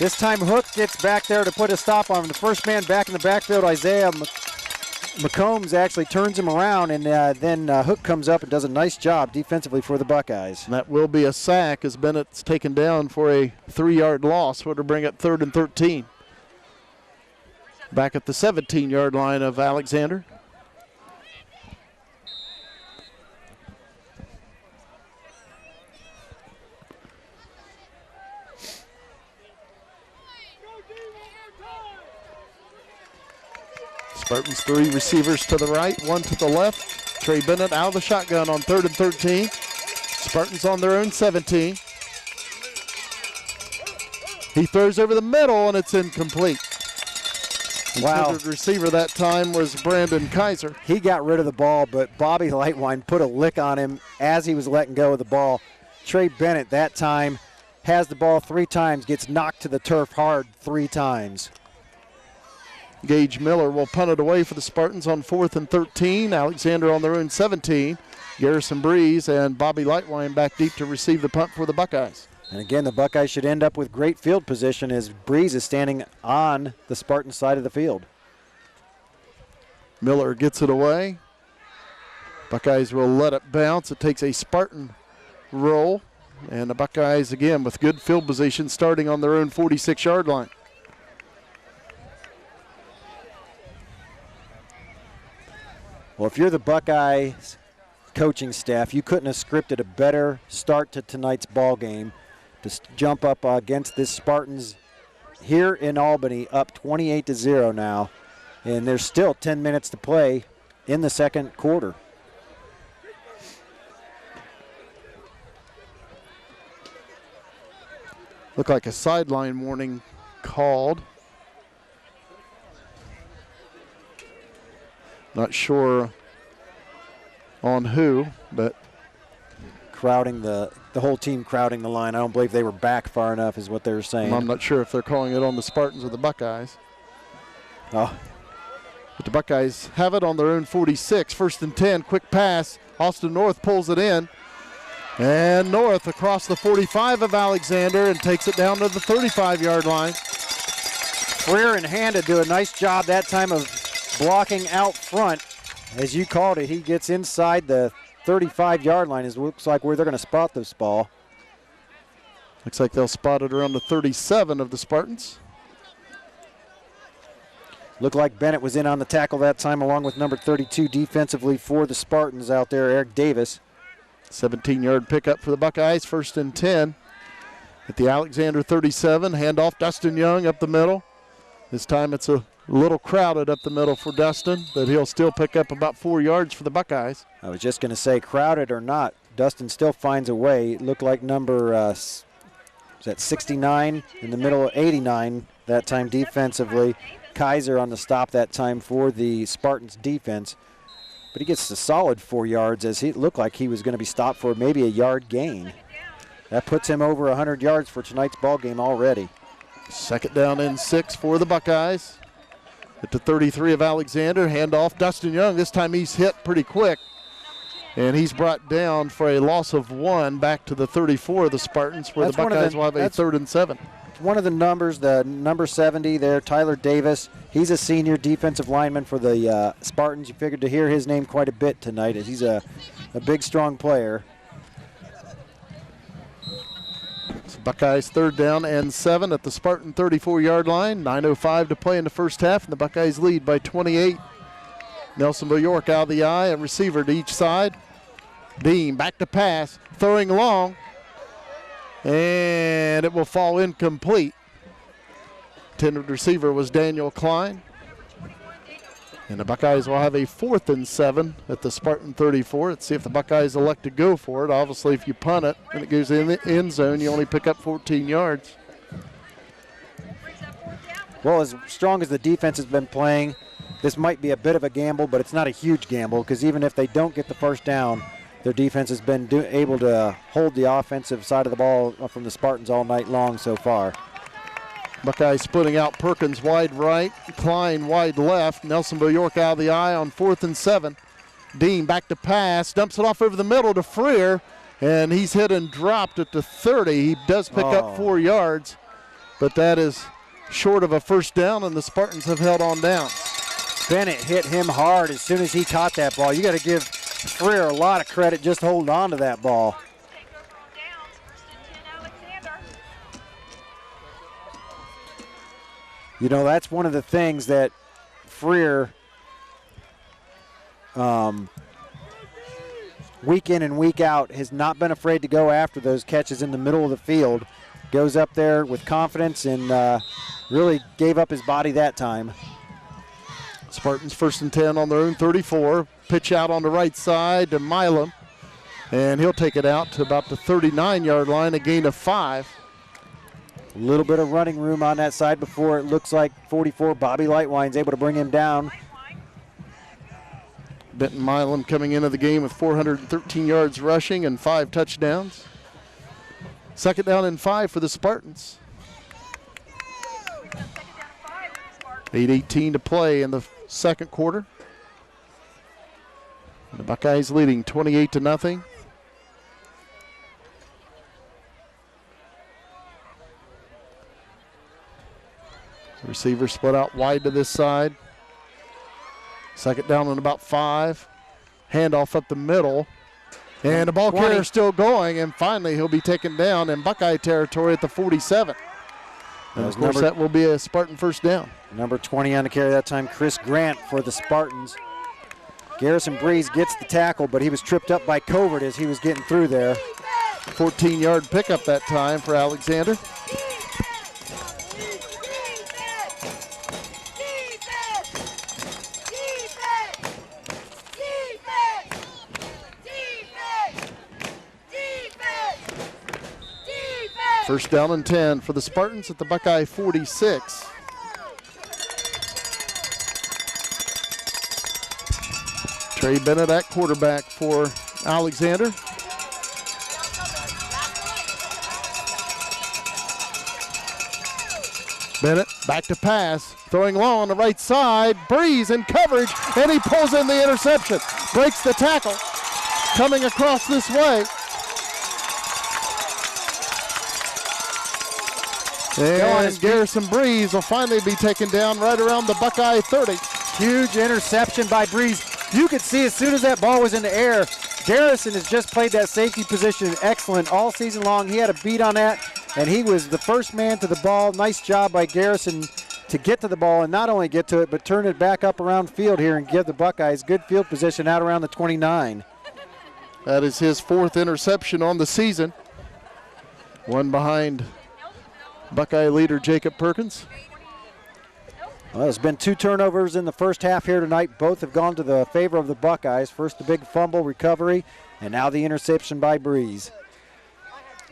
This time Hook gets back there to put a stop on him. The first man back in the backfield, Isaiah McCombs, actually turns him around, and then Hook comes up and does a nice job defensively for the Buckeyes. And that will be a sack as Bennett's taken down for a 3-yard loss, which will bring up 3rd and 13. Back at the 17-yard line of Alexander. Spartans 3 receivers to the right, 1 to the left. Trey Bennett out of the shotgun on 3rd and 13. Spartans on their own 17. He throws over the middle, and it's incomplete. Wow. Intended receiver that time was Brandon Kaiser. He got rid of the ball, but Bobby Lightwine put a lick on him as he was letting go of the ball. Trey Bennett that time has the ball 3 times, gets knocked to the turf hard 3 times. Gage Miller will punt it away for the Spartans on 4th and 13. Alexander on their own 17. Garrison Breeze and Bobby Lightwine back deep to receive the punt for the Buckeyes. And again, the Buckeyes should end up with great field position as Breeze is standing on the Spartan side of the field. Miller gets it away. Buckeyes will let it bounce. It takes a Spartan roll. And the Buckeyes, again, with good field position, starting on their own 46-yard line. Well, if you're the Buckeyes coaching staff, you couldn't have scripted a better start to tonight's ball game to jump up against this Spartans here in Albany, up 28-0 now. And there's still 10 minutes to play in the second quarter. Looked like a sideline warning called. Not sure on who, but crowding the whole team crowding the line. I don't believe they were back far enough is what they were saying. I'm not sure if they're calling it on the Spartans or the Buckeyes. Oh. But the Buckeyes have it on their own 46. 1st and 10, quick pass. Austin North pulls it in. And North across the 45 of Alexander and takes it down to the 35-yard line. Freer and Handa do a nice job that time of blocking out front. As you called it, he gets inside the 35-yard line. It looks like where they're going to spot this ball. Looks like they'll spot it around the 37 of the Spartans. Looked like Bennett was in on the tackle that time along with number 32 defensively for the Spartans out there, Eric Davis. 17-yard pickup for the Buckeyes, 1st and 10. At the Alexander 37, handoff Dustin Young up the middle. This time it's a little crowded up the middle for Dustin, but he'll still pick up about 4 yards for the Buckeyes. I was just going to say, crowded or not, Dustin still finds a way. It looked like number, was that 69 in the middle, 89 that time defensively. Kaiser on the stop that time for the Spartans defense. But he gets a solid 4 yards as he looked like he was going to be stopped for maybe a yard gain. That puts him over 100 yards for tonight's ball game already. Second down and 6 for the Buckeyes. At the 33 of Alexander, handoff Dustin Young. This time he's hit pretty quick. And he's brought down for a loss of 1 back to the 34 of the Spartans, where the Buckeyes will have a 3rd and 7. One of the numbers, the number 70 there, Tyler Davis. He's a senior defensive lineman for the Spartans. You figured to hear his name quite a bit tonight as he's a big, strong player. So Buckeyes 3rd down and 7 at the Spartan 34-yard line. 9:05 to play in the first half, and the Buckeyes lead by 28. Nelsonville-York out of the eye, a receiver to each side. Dean back to pass, throwing long, and it will fall incomplete. Intended receiver was Daniel Klein. And the Buckeyes will have a 4th and 7 at the Spartan 34. Let's see if the Buckeyes elect to go for it. Obviously, if you punt it and it goes in the end zone, you only pick up 14 yards. Well, as strong as the defense has been playing, this might be a bit of a gamble, but it's not a huge gamble because even if they don't get the first down, their defense has been able to hold the offensive side of the ball from the Spartans all night long so far. Buckeyes splitting out, Perkins wide right, Klein wide left. Nelsonville-York out of the eye on 4th and 7. Dean back to pass, dumps it off over the middle to Freer, and he's hit and dropped at the 30. He does pick up 4 yards, but that is short of a first down, and the Spartans have held on down. Bennett hit him hard as soon as he caught that ball. You got to give Freer a lot of credit just holding on to that ball. You know, that's one of the things that Freer, week in and week out, has not been afraid to go after those catches in the middle of the field. Goes up there with confidence and really gave up his body that time. Spartans 1st and 10 on their own 34. Pitch out on the right side to Milam, and he'll take it out to about the 39-yard line, a gain of 5. A little bit of running room on that side before it looks like 44, Bobby Lightwine's able to bring him down. Benton Milam coming into the game with 413 yards rushing and 5 touchdowns. 2nd down and 5 for the Spartans. 8:18 to play in the second quarter. And the Buckeyes leading 28-0. Receiver split out wide to this side. 2nd down and about 5. Handoff up the middle. And the ball carrier still going, and finally he'll be taken down in Buckeye territory at the 47. And of course that will be a Spartan first down. Number 20 on the carry that time, Chris Grant for the Spartans. Garrison Breeze gets the tackle, but he was tripped up by Covert as he was getting through there. 14-yard pickup that time for Alexander. First down and 10 for the Spartans at the Buckeye 46. Trey Bennett at quarterback for Alexander. Bennett back to pass, throwing long on the right side. Breeze in coverage, and he pulls in the interception. Breaks the tackle. Coming across this way. And Garrison Breeze will finally be taken down right around the Buckeye 30. Huge interception by Breeze. You could see as soon as that ball was in the air, Garrison has just played that safety position excellent all season long. He had a beat on that, and he was the first man to the ball. Nice job by Garrison to get to the ball and not only get to it, but turn it back up around field here and give the Buckeyes good field position out around the 29. That is his 4th interception on the season. One behind Buckeye leader Jacob Perkins. Well, there's been 2 turnovers in the first half here tonight. Both have gone to the favor of the Buckeyes. First the big fumble recovery, and now the interception by Breeze.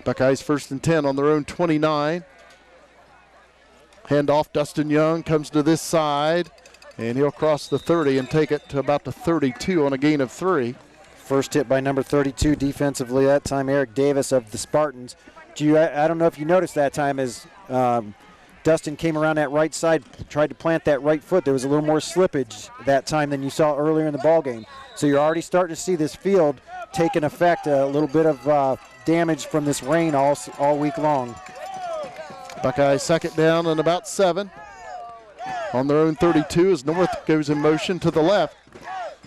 Buckeyes 1st and 10 on their own 29. Handoff, Dustin Young comes to this side, and he'll cross the 30 and take it to about the 32 on a gain of 3. First hit by number 32 defensively that time, Eric Davis of the Spartans. I don't know if you noticed that time as Dustin came around that right side, tried to plant that right foot. There was a little more slippage that time than you saw earlier in the ball game. So you're already starting to see this field take an effect, a little bit of damage from this rain all week long. Buckeyes 2nd down and about 7. On their own 32 as North goes in motion to the left.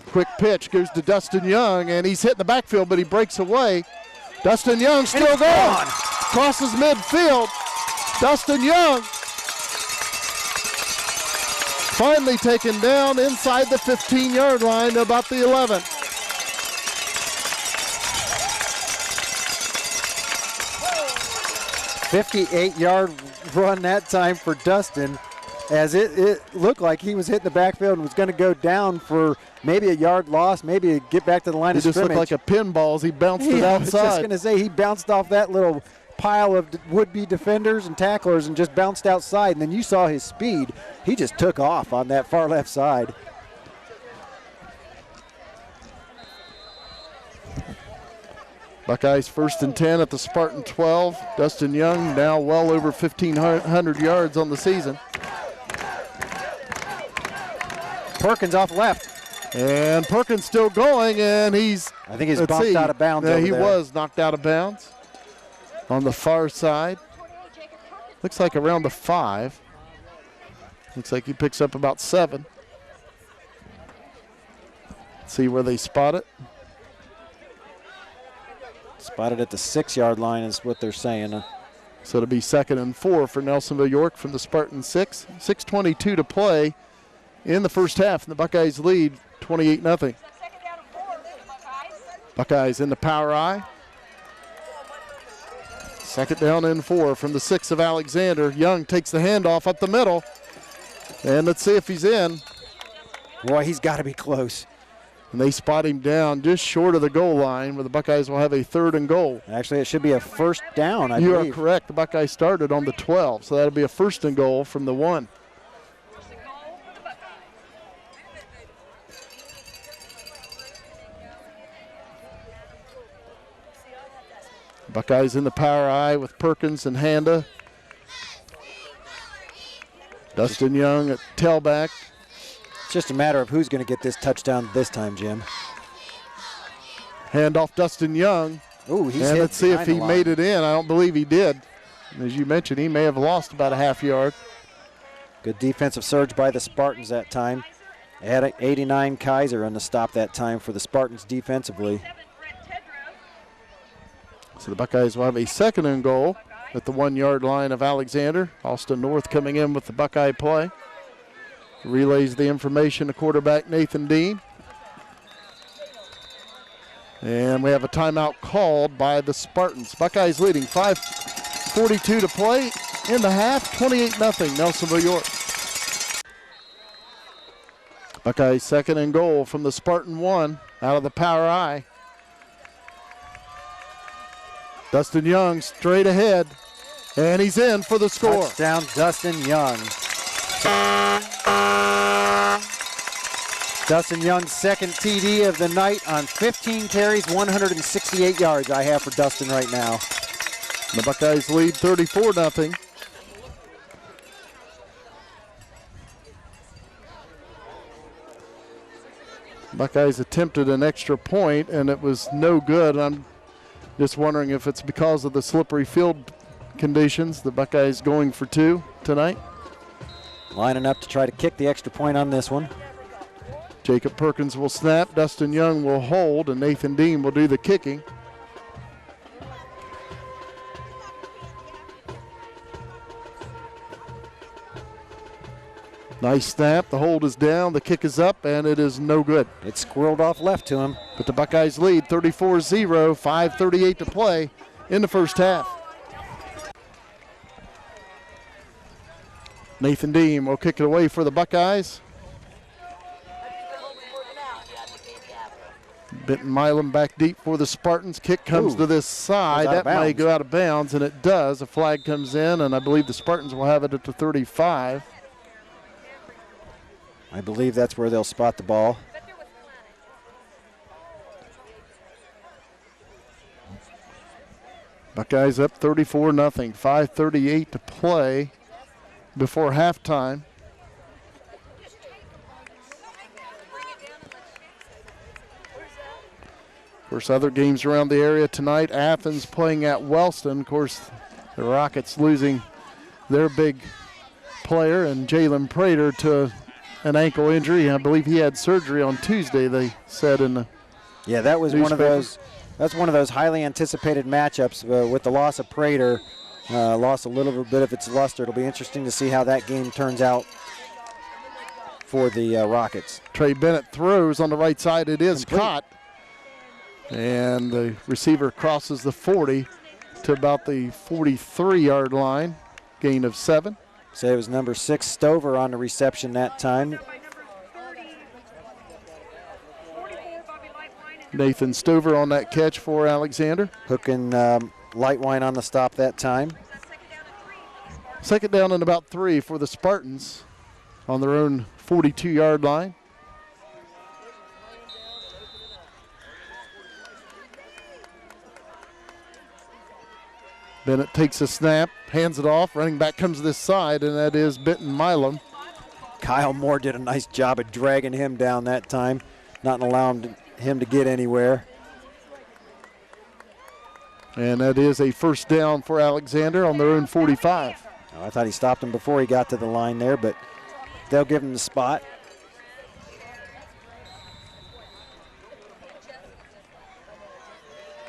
Quick pitch goes to Dustin Young, and he's hitting the backfield, but he breaks away. Dustin Young still going. Crosses midfield. Dustin Young finally taken down inside the 15-yard line to about the 11. "58-yard run that time for Dustin, as it looked like he was hitting the backfield and was going to go down for maybe a yard loss, maybe get back to the line of scrimmage. It just looked like a pinball as he bounced it outside. I was just going to say, he bounced off that little pile of would-be defenders and tacklers and just bounced outside, and then you saw his speed. He just took off on that far left side. Buckeyes 1st and 10 at the Spartan 12. Dustin Young now well over 1,500 yards on the season. Perkins off left. And Perkins still going, and I think he's bumped out of bounds. Yeah, over he there. was knocked out of bounds on the far side. Looks like around the 5. Looks like he picks up about 7. See where they spot it. Spotted at the 6-yard line is what they're saying. So it'll be 2nd and 4 for Nelsonville-York from the Spartan 6. 6:22 to play in the first half, and the Buckeyes lead 28-0. Buckeyes in the power eye. 2nd down and 4 from the 6 of Alexander. Young takes the handoff up the middle, and let's see if he's in. Boy, he's got to be close. And they spot him down just short of the goal line, where the Buckeyes will have a 3rd and goal. Actually, it should be a first down, I believe. You are correct. The Buckeyes started on the 12, so that'll be a 1st and goal from the 1. Buckeyes in the power eye with Perkins and Handa. Dustin Young at tailback. It's just a matter of who's going to get this touchdown this time, Jim. Handoff Dustin Young. Ooh, he's and hit let's see if he the line. made it in. I don't believe he did. As you mentioned, he may have lost about a half yard. Good defensive surge by the Spartans that time. They had 89 Kaiser on the stop that time for the Spartans defensively. So the Buckeyes will have a 2nd and goal at the 1-yard line of Alexander. Austin North coming in with the Buckeye play. Relays the information to quarterback Nathan Dean. And we have a timeout called by the Spartans. Buckeyes leading 5:42 to play in the half, 28-0 Nelsonville-York. Buckeyes 2nd and goal from the Spartan 1 out of the power eye. Dustin Young straight ahead, and he's in for the score. Touchdown, Dustin Young. Dustin Young's 2nd TD of the night on 15 carries, 168 yards I have for Dustin right now. The Buckeyes lead 34-0. Buckeyes attempted an extra point, and it was no good. I'm just wondering if it's because of the slippery field conditions. The Buckeyes going for 2 tonight. Lining up to try to kick the extra point on this one. Jacob Perkins will snap, Dustin Young will hold, and Nathan Dean will do the kicking. Nice snap, the hold is down, the kick is up, and it is no good. It squirreled off left to him. But the Buckeyes lead 34-0, 5:38 to play in the first half. Nathan Deem will kick it away for the Buckeyes. Benton Milam back deep for the Spartans. Kick comes to this side. That may go out of bounds, and it does. A flag comes in, and I believe the Spartans will have it at the 35. I believe that's where they'll spot the ball. Buckeyes up 34-0. 5:38 to play before halftime. Of course, other games around the area tonight. Athens playing at Wellston. Of course, the Rockets losing their big player, and Jalen Prater to an ankle injury. I believe he had surgery on Tuesday, they said in the that was newspaper. one of those. That's one of those highly anticipated matchups with the loss of Prater. Lost a little bit of its luster. It'll be interesting to see how that game turns out for the Rockets. Trey Bennett throws on the right side. It is caught. And the receiver crosses the 40 to about the 43-yard line. Gain of 7. Say it was number 6 Stover on the reception that time. Nathan Stover on that catch for Alexander. Hooking Lightwine on the stop that time. Second down and about 3 for the Spartans on their own 42-yard line. Bennett takes a snap, hands it off. Running back comes to this side, and that is Benton Milam. Kyle Moore did a nice job of dragging him down that time, not allowing him to get anywhere. And that is a first down for Alexander on their own 45. Oh, I thought he stopped him before he got to the line there, but they'll give him the spot.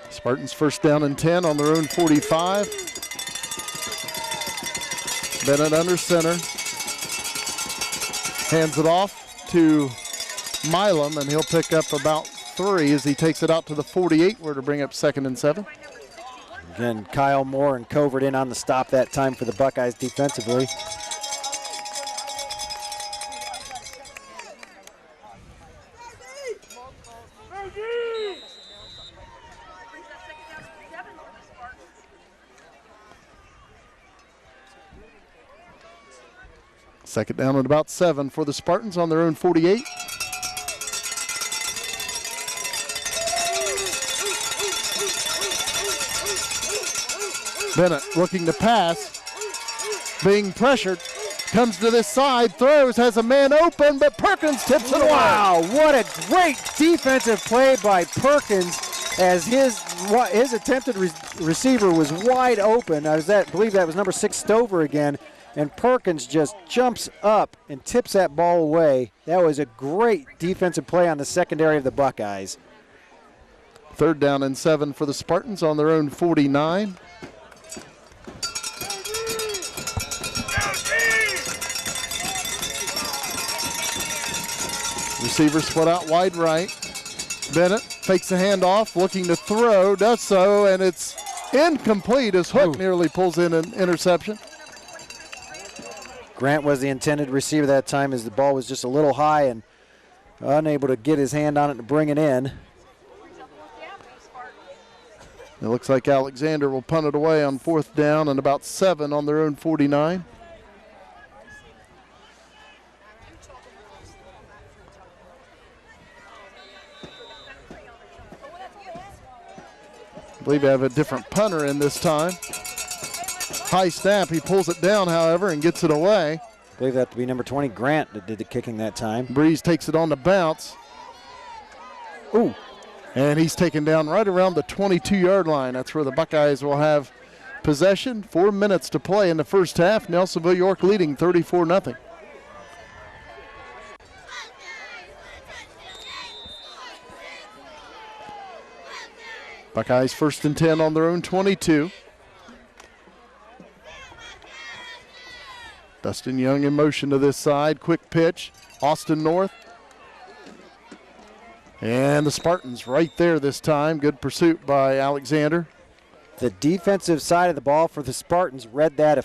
Spartans first down and 10 on their own 45. Bennett under center. Hands it off to Milam, and he'll pick up about 3 as he takes it out to the 48, where to bring up 2nd and 7. Again, Kyle Moore and Covert in on the stop that time for the Buckeyes defensively. Second down and about 7 for the Spartans on their own 48. Bennett looking to pass, being pressured, comes to this side, throws, has a man open, but Perkins tips it away. Wow, what a great defensive play by Perkins as his attempted receiver was wide open. I believe that was number 6 Stover again, and Perkins just jumps up and tips that ball away. That was a great defensive play on the secondary of the Buckeyes. Third down and 7 for the Spartans on their own 49. Receiver split out wide right. Bennett fakes the handoff, looking to throw, does so, and it's incomplete as Hook nearly pulls in an interception. Grant was the intended receiver that time as the ball was just a little high and unable to get his hand on it to bring it in. It looks like Alexander will punt it away on 4th down and about 7 on their own 49. I believe they have a different punter in this time. High snap, he pulls it down, however, and gets it away. I believe that to be number 20, Grant, that did the kicking that time. Breeze takes it on the bounce. Ooh. And he's taken down right around the 22-yard line. That's where the Buckeyes will have possession. 4 minutes to play in the first half. Nelsonville-York leading 34-0. Buckeyes first and 10 on their own 22. Dustin Young in motion to this side. Quick pitch. Austin North. And the Spartans right there this time. Good pursuit by Alexander. the defensive side of the ball for the Spartans read that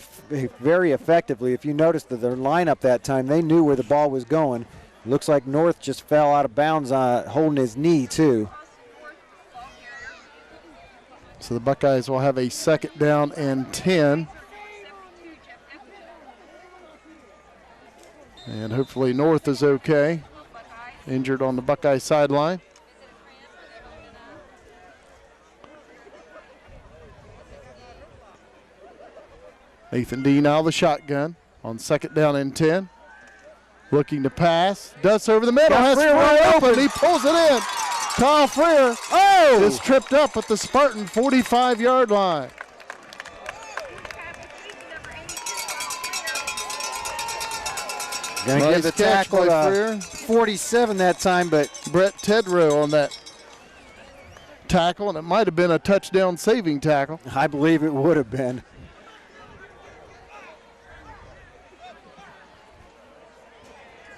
very effectively. If you noticed that their lineup that time, they knew where the ball was going. Looks like North just fell out of bounds holding his knee, too. So the Buckeyes will have a 2nd down and 10. And hopefully North is okay. Injured on the Buckeye sideline. Nathan Dean out of the shotgun on 2nd down and 10. Looking to pass. Does over the middle. Has Freer open. He pulls it in. Kyle Freer is tripped up at the Spartan 45-yard line. Going to give the tackle Freer. 47 that time, but Brett Tedrow on that tackle, and it might have been a touchdown saving tackle. I believe it would have been.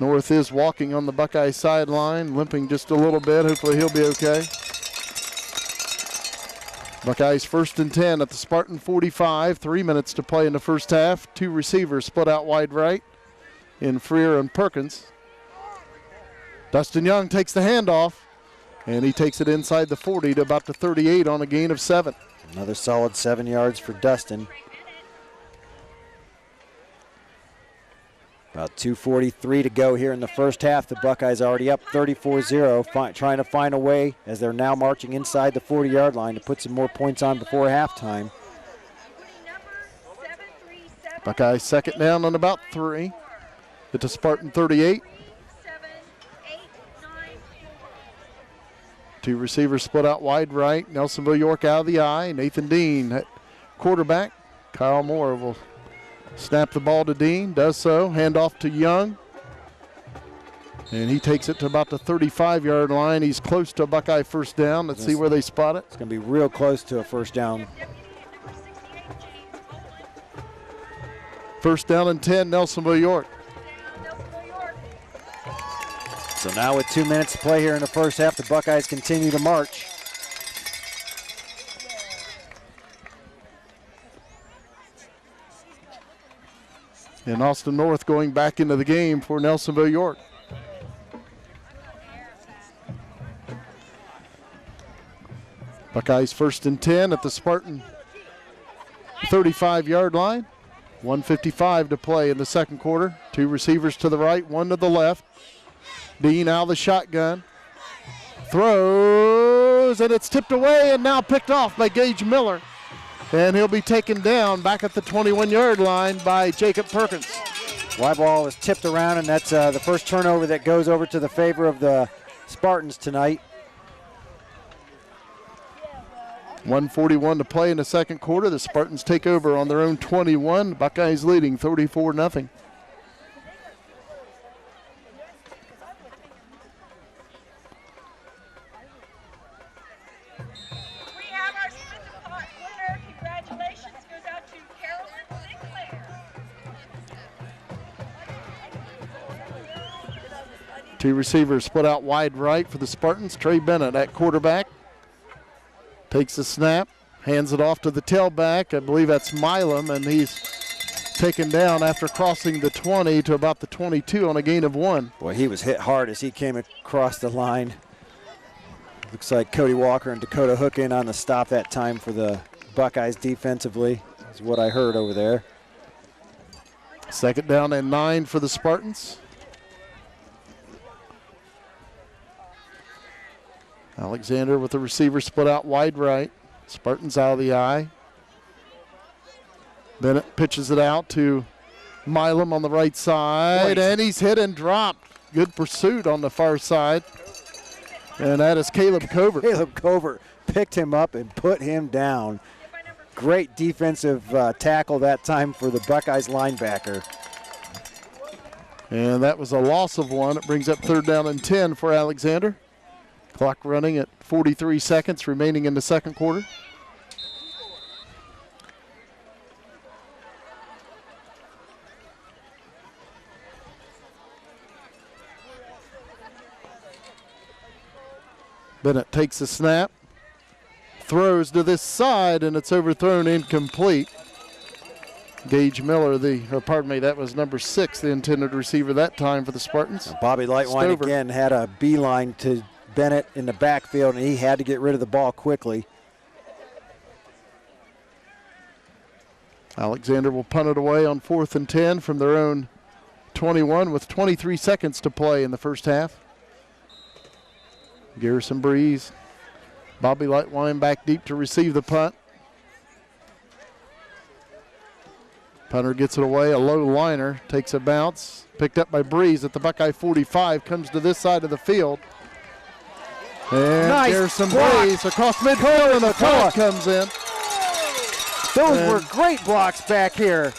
North is walking on the Buckeye sideline, limping just a little bit. Hopefully he'll be okay. Buckeyes 1st and 10 at the Spartan 45. 3 minutes to play in the first half. 2 receivers split out wide right in Freer and Perkins. Dustin Young takes the handoff, and he takes it inside the 40 to about the 38 on a gain of 7. Another solid 7 yards for Dustin. About 2:43 to go here in the first half. The Buckeyes already up 34-0, trying to find a way as they're now marching inside the 40-yard line to put some more points on before halftime. Buckeyes 2nd down on about 3 at the Spartan 38. 2 receivers split out wide right. Nelsonville-York out of the eye. Nathan Dean at quarterback. Kyle Moore will snap the ball to Dean, does so. Hand off to Young. And he takes it to about the 35-yard line. He's close to a Buckeye 1st down. Let's see where they spot it. It's going to be real close to a 1st down. 1st down and 10, Nelsonville-York. So now with 2 minutes to play here in the first half, the Buckeyes continue to march. And Austin North going back into the game for Nelsonville-York. Buckeyes 1st and 10 at the Spartan 35-yard line. 1:55 to play in the second quarter. 2 receivers to the right, 1 to the left. Dean out of the shotgun. Throws, and it's tipped away and now picked off by Gage Miller. And he'll be taken down back at the 21-yard line by Jacob Perkins. Y ball is tipped around, and that's the first turnover that goes over to the favor of the Spartans tonight. 1:41 to play in the second quarter. The Spartans take over on their own 21. Buckeyes leading 34-0. Two receivers split out wide right for the Spartans. Trey Bennett at quarterback. Takes the snap, hands it off to the tailback. I believe that's Milam, and he's taken down after crossing the 20 to about the 22 on a gain of 1. Boy, he was hit hard as he came across the line. Looks like Cody Walker and Dakota Hook in on the stop that time for the Buckeyes defensively, is what I heard over there. 2nd down and 9 for the Spartans. Alexander with the receiver split out wide right. Spartans out of the eye. Bennett pitches it out to Milam on the right side, and he's hit and dropped. Good pursuit on the far side. And that is Caleb Covert. Caleb Covert picked him up and put him down. Great defensive tackle that time for the Buckeyes linebacker. And that was a loss of 1. It brings up 3rd down and 10 for Alexander. Clock running at 43 seconds remaining in the second quarter. Bennett takes the snap, throws to this side, and it's overthrown, incomplete. Gage Miller, that was number 6, the intended receiver that time for the Spartans. Bobby Lightwine again had a beeline to Bennett in the backfield, and he had to get rid of the ball quickly. Alexander will punt it away on 4th and 10 from their own 21 with 23 seconds to play in the first half. Garrison Breeze. Bobby Lightwine back deep to receive the punt. Punter gets it away, a low liner, takes a bounce, picked up by Breeze at the Buckeye 45, comes to this side of the field. And nice Garrison block. Breeze across midfield, and the punt comes in. Those were great blocks back here.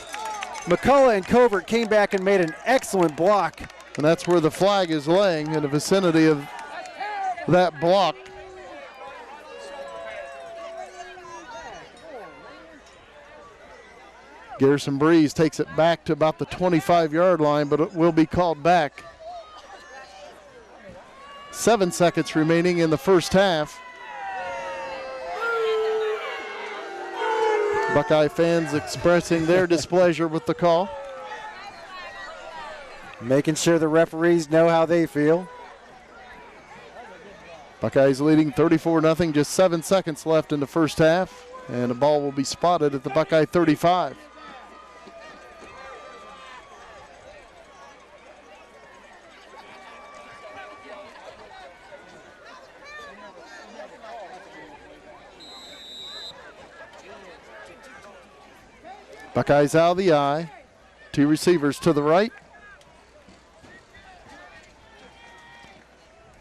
McCullough and Covert came back and made an excellent block. And that's where the flag is laying, in the vicinity of that block. Garrison Breeze takes it back to about the 25-yard line, but it will be called back. 7 seconds remaining in the first half. Buckeye fans expressing their displeasure with the call. Making sure the referees know how they feel. Buckeyes leading 34-0, just 7 seconds left in the first half, and the ball will be spotted at the Buckeye 35. Buckeyes out of the eye. 2 receivers to the right.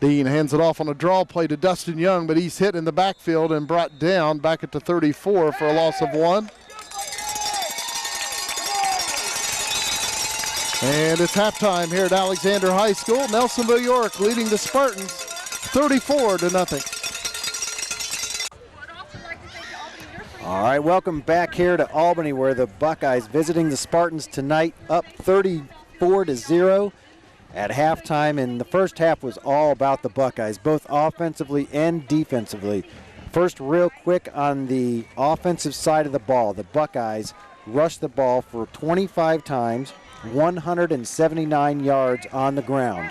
Dean hands it off on a draw play to Dustin Young, but he's hit in the backfield and brought down back at the 34 for a loss of 1. And it's halftime here at Alexander High School. Nelsonville-York leading the Spartans 34-0. All right, welcome back here to Albany, where the Buckeyes visiting the Spartans tonight, up 34-0 at halftime. And the first half was all about the Buckeyes, both offensively and defensively. First, real quick on the offensive side of the ball, the Buckeyes rushed the ball for 25 times, 179 yards on the ground.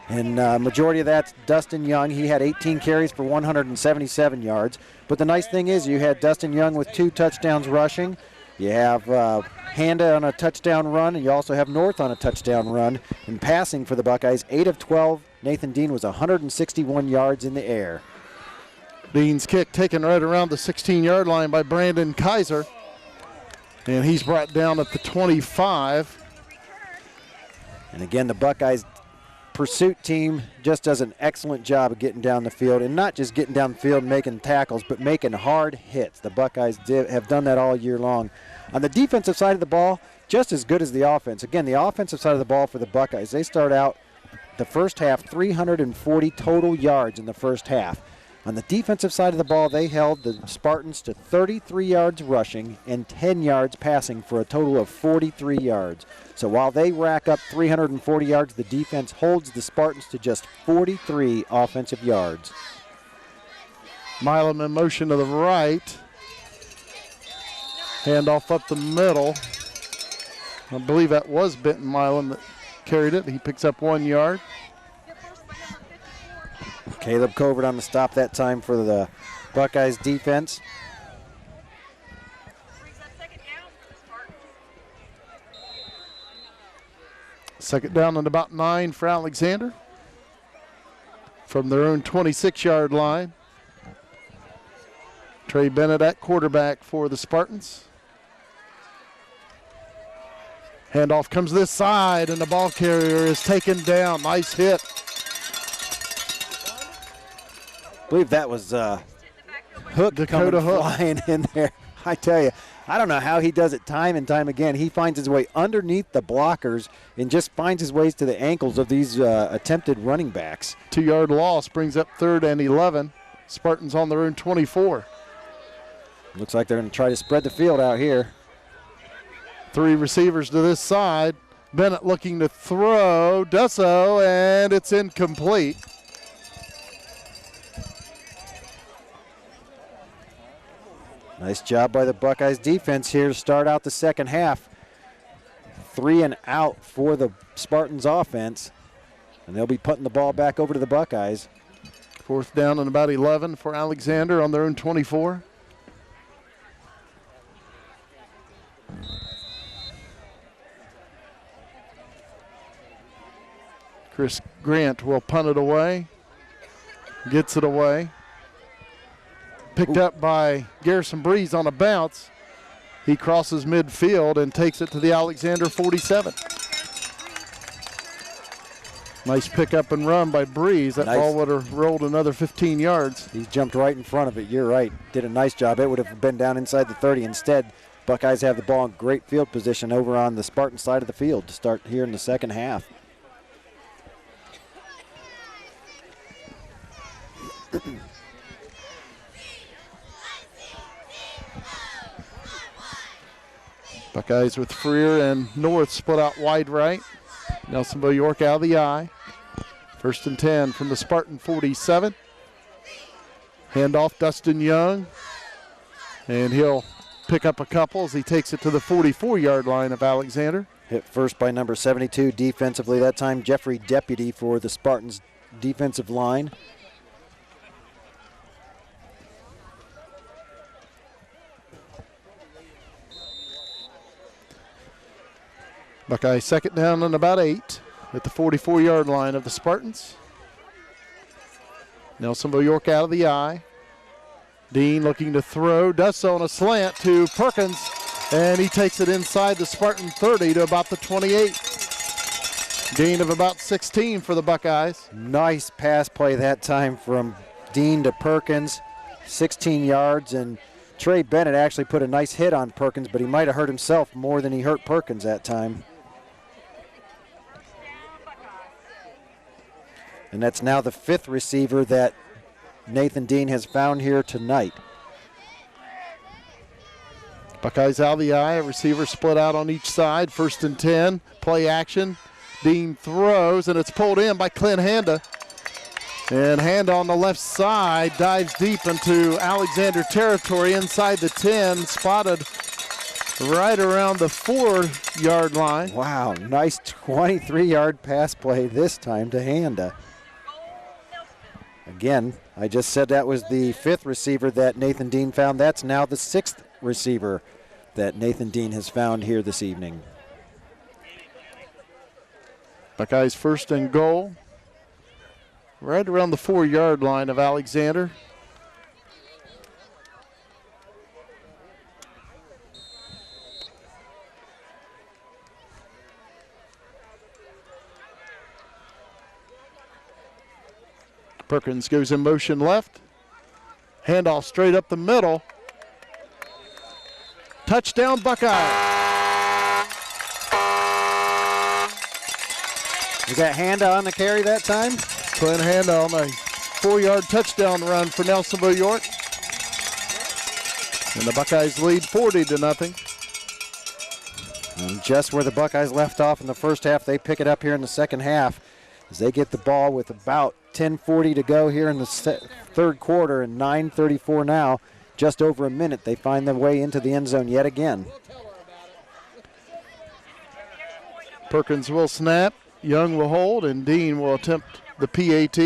And majority of that's Dustin Young. He had 18 carries for 177 yards. But the nice thing is you had Dustin Young with 2 touchdowns rushing. You have Handa on a touchdown run, and you also have North on a touchdown run. And passing for the Buckeyes, 8 of 12. Nathan Dean was 161 yards in the air. Dean's kick taken right around the 16-yard line by Brandon Kaiser. And he's brought down at the 25. And again, the Buckeyes pursuit team just does an excellent job of getting down the field, and not just getting down the field and making tackles, but making hard hits. The Buckeyes have done that all year long. On the defensive side of the ball, just as good as the offense. Again, the offensive side of the ball for the Buckeyes, they start out the first half 340 total yards in the first half. On the defensive side of the ball, they held the Spartans to 33 yards rushing and 10 yards passing for a total of 43 yards. So while they rack up 340 yards, the defense holds the Spartans to just 43 offensive yards. Milam in motion to the right. Handoff up the middle. I believe that was Benton Milam that carried it. He picks up 1 yard. Caleb Covert on the stop that time for the Buckeyes defense. Second down and about 9 for Alexander from their own 26-yard line. Trey Bennett at quarterback for the Spartans. Handoff comes this side, and the ball carrier is taken down. Nice hit. I believe that was Hook Dakota coming Hook flying in there. I tell you, I don't know how he does it time and time again. He finds his way underneath the blockers and just finds his ways to the ankles of these attempted running backs. 2-yard loss brings up 3rd and 11. Spartans on their own 24. Looks like they're going to try to spread the field out here. 3 receivers to this side. Bennett looking to throw, does so, and it's incomplete. Nice job by the Buckeyes defense here to start out the second half. 3 and out for the Spartans offense. And they'll be putting the ball back over to the Buckeyes. 4th down and about 11 for Alexander on their own 24. Chris Grant will punt it away. Gets it away. Picked up by Garrison Breeze on a bounce. He crosses midfield and takes it to the Alexander 47. Nice pick up and run by Breeze. That ball would have rolled another 15 yards. He jumped right in front of it. You're right. Did a nice job. It would have been down inside the 30. Instead, Buckeyes have the ball in great field position over on the Spartan side of the field to start here in the second half. Buckeyes with Freer and North split out wide right. Nelsonville-York out of the eye. 1st and 10 from the Spartan 47. Handoff Dustin Young. And he'll pick up a couple as he takes it to the 44-yard line of Alexander. Hit first by number 72 defensively that time, Jeffrey Deputy for the Spartans defensive line. Buckeyes 2nd down and about 8 at the 44-yard line of the Spartans. Nelsonville-York out of the eye. Dean looking to throw, does so on a slant to Perkins, and he takes it inside the Spartan 30 to about the 28. Gain of about 16 for the Buckeyes. Nice pass play that time from Dean to Perkins, 16 yards, and Trey Bennett actually put a nice hit on Perkins, but he might have hurt himself more than he hurt Perkins that time. And that's now the 5th receiver that Nathan Dean has found here tonight. Buckeyes out of the eye, a receiver split out on each side. 1st and 10, play action. Dean throws, and it's pulled in by Clint Handa. And Handa on the left side dives deep into Alexander territory inside the 10, spotted right around the 4-yard line. Wow, nice 23-yard pass play this time to Handa. Again, I just said that was the 5th receiver that Nathan Dean found. That's now the 6th receiver that Nathan Dean has found here this evening. Buckeyes 1st and goal. Right around the 4-yard line of Alexander. Perkins goes in motion left. Handoff straight up the middle. Touchdown Buckeye. You got Handa on the carry that time? Clint Handa on a 4-yard touchdown run for Nelsonville-York. And the Buckeyes lead 40-0. And just where the Buckeyes left off in the first half, they pick it up here in the second half as they get the ball with about 10:40 to go here in the third quarter and 9:34 now. Just over a minute, they find their way into the end zone yet again. Perkins will snap, Young will hold, and Dean will attempt the PAT.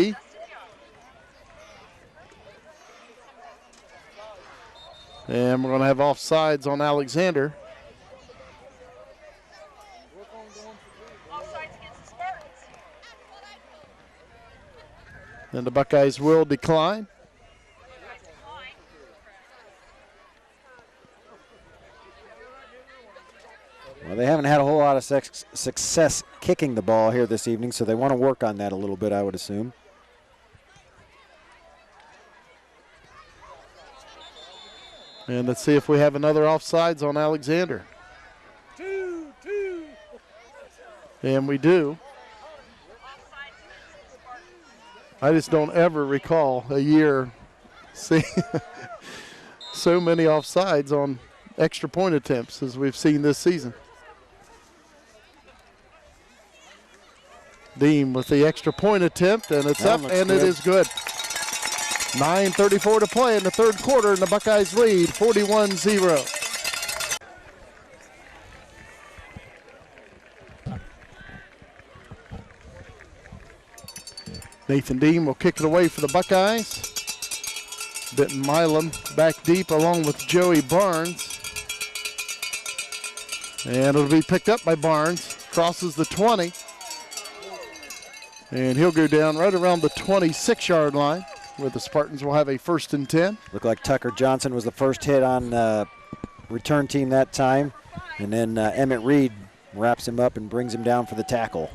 And we're going to have offsides on Alexander. And the Buckeyes will decline. Well, they haven't had a whole lot of success kicking the ball here this evening, so they want to work on that a little bit, I would assume. And let's see if we have another offsides on Alexander. And we do. I just don't ever recall a year seeing so many offsides on extra point attempts as we've seen this season. Dean with the extra point attempt, and it's up, and it is good. 9:34 to play in the third quarter, and the Buckeyes lead 41-0. Nathan Dean will kick it away for the Buckeyes. Benton Milam back deep along with Joey Barnes. And it'll be picked up by Barnes. Crosses the 20. And he'll go down right around the 26-yard line, where the Spartans will have a 1st and 10. Looked like Tucker Johnson was the first hit on return team that time. And then Emmett Reed wraps him up and brings him down for the tackle.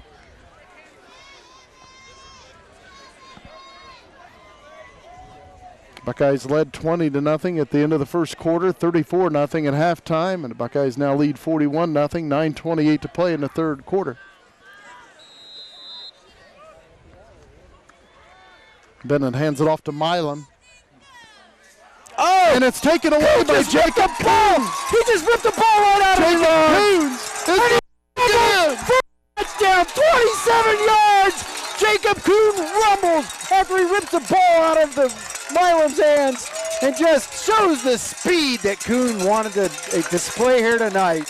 Buckeyes led 20-0 at the end of the first quarter, 34-0 at halftime, and the Buckeyes now lead 41-0, 9:28 to play in the third quarter. Bennett hands it off to Milam. Oh! And it's taken away by Jacob Coons. He just ripped the ball right out of his arm. Coons is touchdown, 27 yards. Jacob Coon rumbles after he rips the ball out of the Milam's hands and just shows the speed that Coon wanted to display here tonight.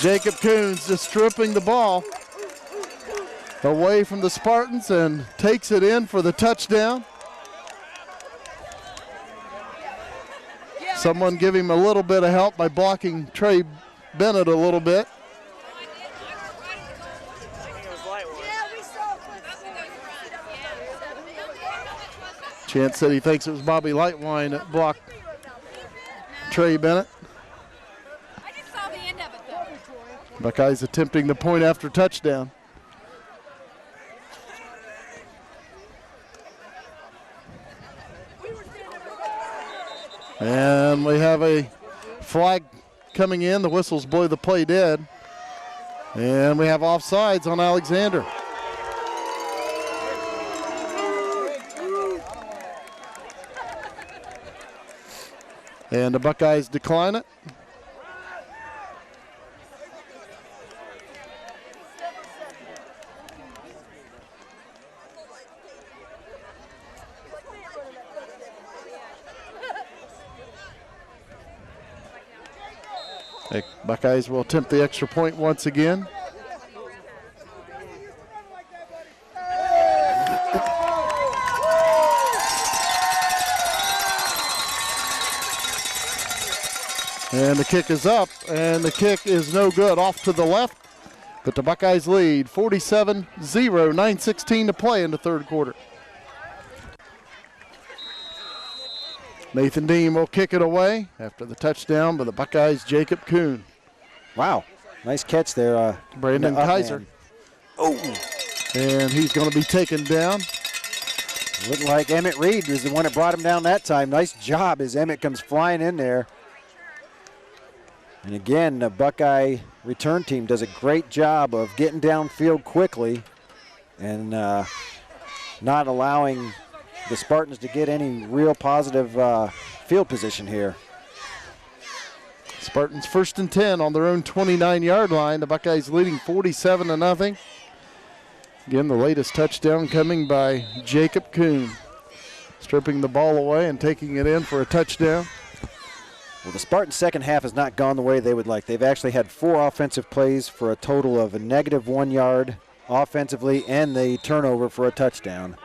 Jacob Coons just stripping the ball away from the Spartans and takes it in for the touchdown. Someone give him a little bit of help by blocking Trey Bennett a little bit. Chance said he thinks it was Bobby Lightwine that blocked Trey Bennett. I just saw the end of it, though. Buckeyes attempting the point after touchdown. And we have a flag coming in. The whistles blow the play dead. And we have offsides on Alexander. And the Buckeyes decline it. The Buckeyes will attempt the extra point once again. And the kick is up, and the kick is no good, off to the left. But the Buckeyes lead 47-0, 9:16 to play in the third quarter. Nathan Dean will kick it away after the touchdown by the Buckeyes' Jacob Kuhn. Wow, nice catch there. Brandon Kaiser. Oh. And he's going to be taken down. Looked like Emmett Reed was the one that brought him down that time. Nice job as Emmett comes flying in there. And again, the Buckeye return team does a great job of getting downfield quickly and not allowing the Spartans to get any real positive field position here. Spartans 1st and 10 on their own 29-yard line. The Buckeyes leading 47-0. Again, the latest touchdown coming by Jacob Kuhn. Stripping the ball away and taking it in for a touchdown. Well, the Spartans' second half has not gone the way they would like. They've actually had 4 offensive plays for a total of a -1 yard offensively and the turnover for a touchdown.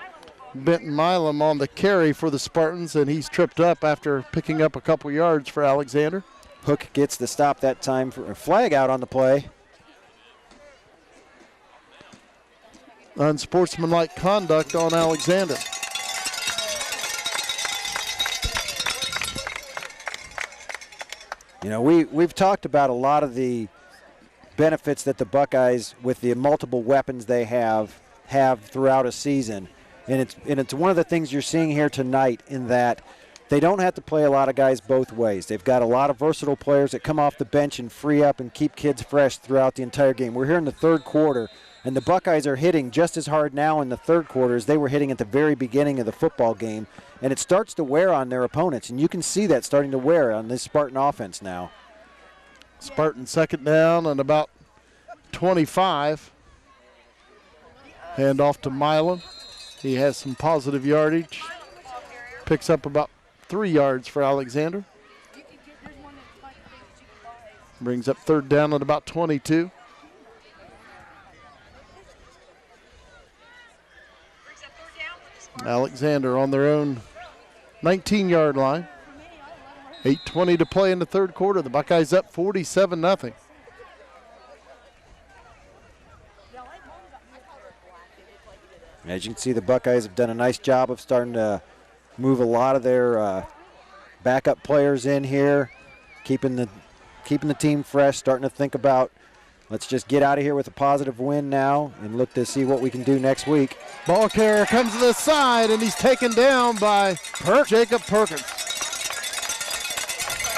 Benton Milam on the carry for the Spartans, and he's tripped up after picking up a couple yards for Alexander. Hook gets the stop that time for a flag out on the play. Unsportsmanlike conduct on Alexander. You know, we've talked about a lot of the benefits that the Buckeyes, with the multiple weapons they have throughout a season. And it's one of the things you're seeing here tonight, in that they don't have to play a lot of guys both ways. They've got a lot of versatile players that come off the bench and free up and keep kids fresh throughout the entire game. We're here in the third quarter, and the Buckeyes are hitting just as hard now in the third quarter as they were hitting at the very beginning of the football game. And it starts to wear on their opponents, and you can see that starting to wear on this Spartan offense now. Spartan second down and about 25. Hand off to Milan. He has some positive yardage. Picks up about 3 yards for Alexander. Brings up third down at about 22. Alexander on their own 19-yard line. 8:20 to play in the third quarter. The Buckeyes up 47-0. As you can see, the Buckeyes have done a nice job of starting to move a lot of their backup players in here, keeping the team fresh, starting to think about, let's just get out of here with a positive win now and look to see what we can do next week. Ball carrier comes to the side, and he's taken down by Jacob Perkins.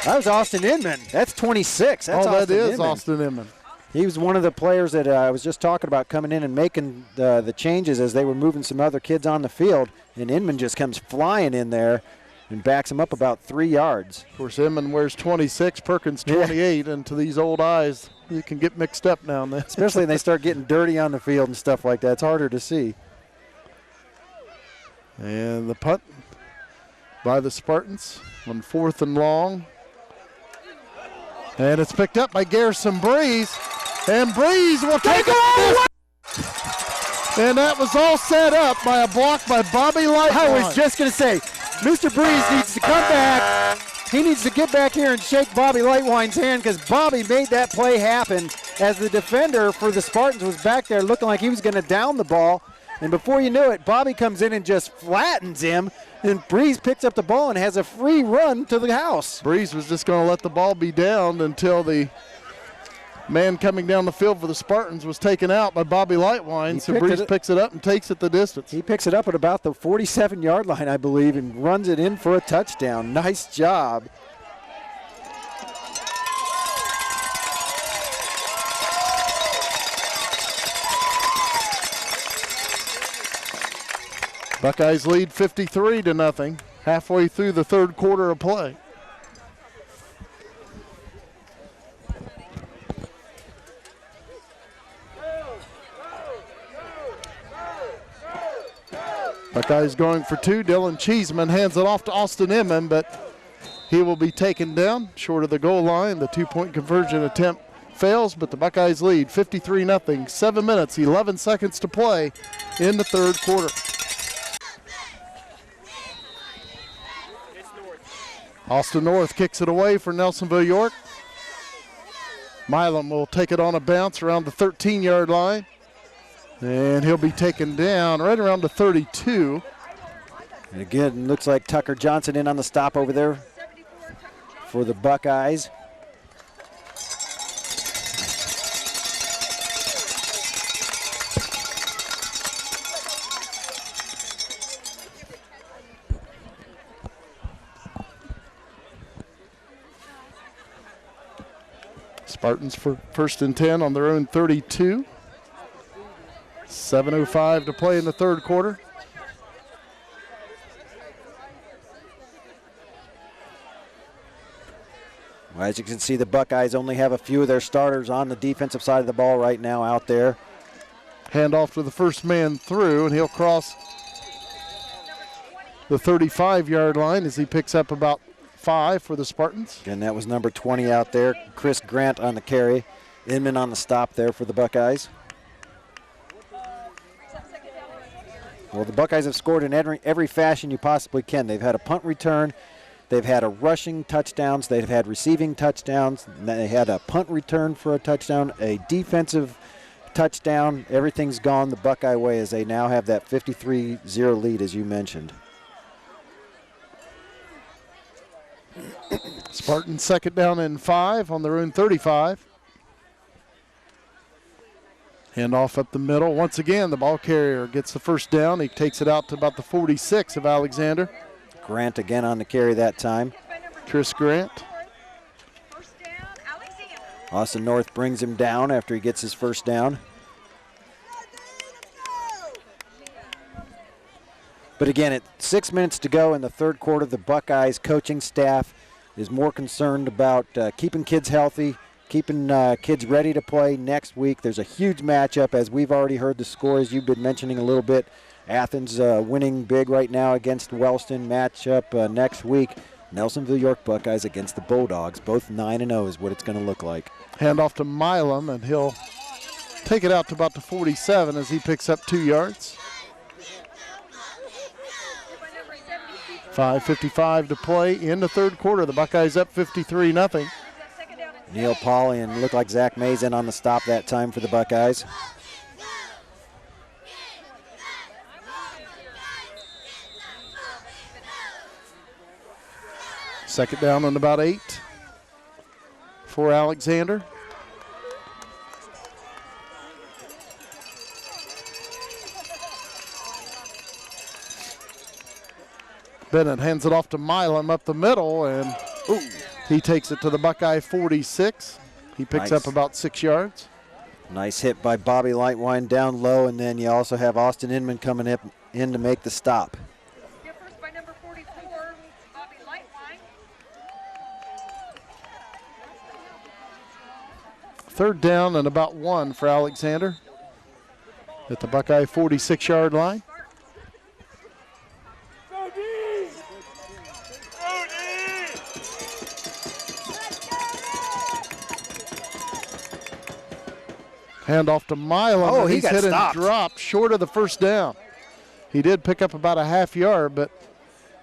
That was Austin Inman. That's 26. That's that Austin is Inman. Austin Inman. He was one of the players that I was just talking about coming in and making the changes as they were moving some other kids on the field, and Inman just comes flying in there and backs him up about 3 yards. Of course, Inman wears 26, Perkins 28, and to these old eyes, you can get mixed up now and then. Especially when they start getting dirty on the field and stuff like that. It's harder to see. And the punt by the Spartans on 4th and long. And it's picked up by Garrison Breeze. And Breeze will take it. And that was all set up by a block by Bobby Lightline. I was just going to say, Mr. Breeze needs to come back. He needs to get back here and shake Bobby Lightwine's hand because Bobby made that play happen as the defender for the Spartans was back there looking like he was going to down the ball. And before you knew it, Bobby comes in and just flattens him. And Breeze picks up the ball and has a free run to the house. Breeze was just going to let the ball be down until the man coming down the field for the Spartans was taken out by Bobby Lightwine. So Breeze picks it up and takes it the distance. He picks it up at about the 47-yard line, I believe, and runs it in for a touchdown. Nice job. Buckeyes lead 53-0, halfway through the third quarter of play. Buckeyes going for two. Dylan Cheeseman hands it off to Austin Inman, but he will be taken down short of the goal line. The two-point conversion attempt fails, but the Buckeyes lead 53-0, 7 minutes, 11 seconds to play in the third quarter. Austin North kicks it away for Nelsonville-York. Milam will take it on a bounce around the 13-yard line. And he'll be taken down right around the 32. And again, looks like Tucker Johnson in on the stop over there for the Buckeyes. Spartans for 1st and 10 on their own 32. 7:05 to play in the third quarter. Well, as you can see, the Buckeyes only have a few of their starters on the defensive side of the ball right now out there. Hand off to the first man through, and he'll cross the 35-yard line as he picks up about 5 for the Spartans. And that was number 20 out there, Chris Grant on the carry. Inman on the stop there for the Buckeyes. Well, the Buckeyes have scored in every fashion you possibly can. They've had a punt return. They've had a rushing touchdowns. They've had receiving touchdowns. They had a punt return for a touchdown, a defensive touchdown. Everything's gone the Buckeye way as they now have that 53-0 lead, as you mentioned. Spartans 2nd down and 5 on their own 35. Hand off up the middle. Once again, the ball carrier gets the first down. He takes it out to about the 46 of Alexander. Grant again on the carry that time. Chris Grant. First down, Alexander. Austin North brings him down after he gets his first down. But again, at 6 minutes to go in the third quarter, the Buckeyes coaching staff is more concerned about keeping kids healthy keeping kids ready to play next week. There's a huge matchup, as we've already heard the scores. You've been mentioning a little bit. Athens winning big right now against Wellston. Matchup next week. Nelsonville-York Buckeyes against the Bulldogs. Both 9-0 is what it's going to look like. Hand off to Milam, and he'll take it out to about the 47 as he picks up 2 yards. 5:55 to play in the third quarter. The Buckeyes up 53-0. Neil Pauly, and looked like Zach Mays in on the stop that time for the Buckeyes. Second down on about 8 for Alexander. Bennett hands it off to Milam up the middle, and he takes it to the Buckeye 46. He picks up about 6 yards. Nice hit by Bobby Lightwine down low, and then you also have Austin Inman coming in to make the stop. First by number 44, Bobby Lightwine. Third down and about 1 for Alexander at the Buckeye 46-yard line. Hand off to Milam. Oh, and he's hit stopped. And dropped short of the first down. He did pick up about a half yard, but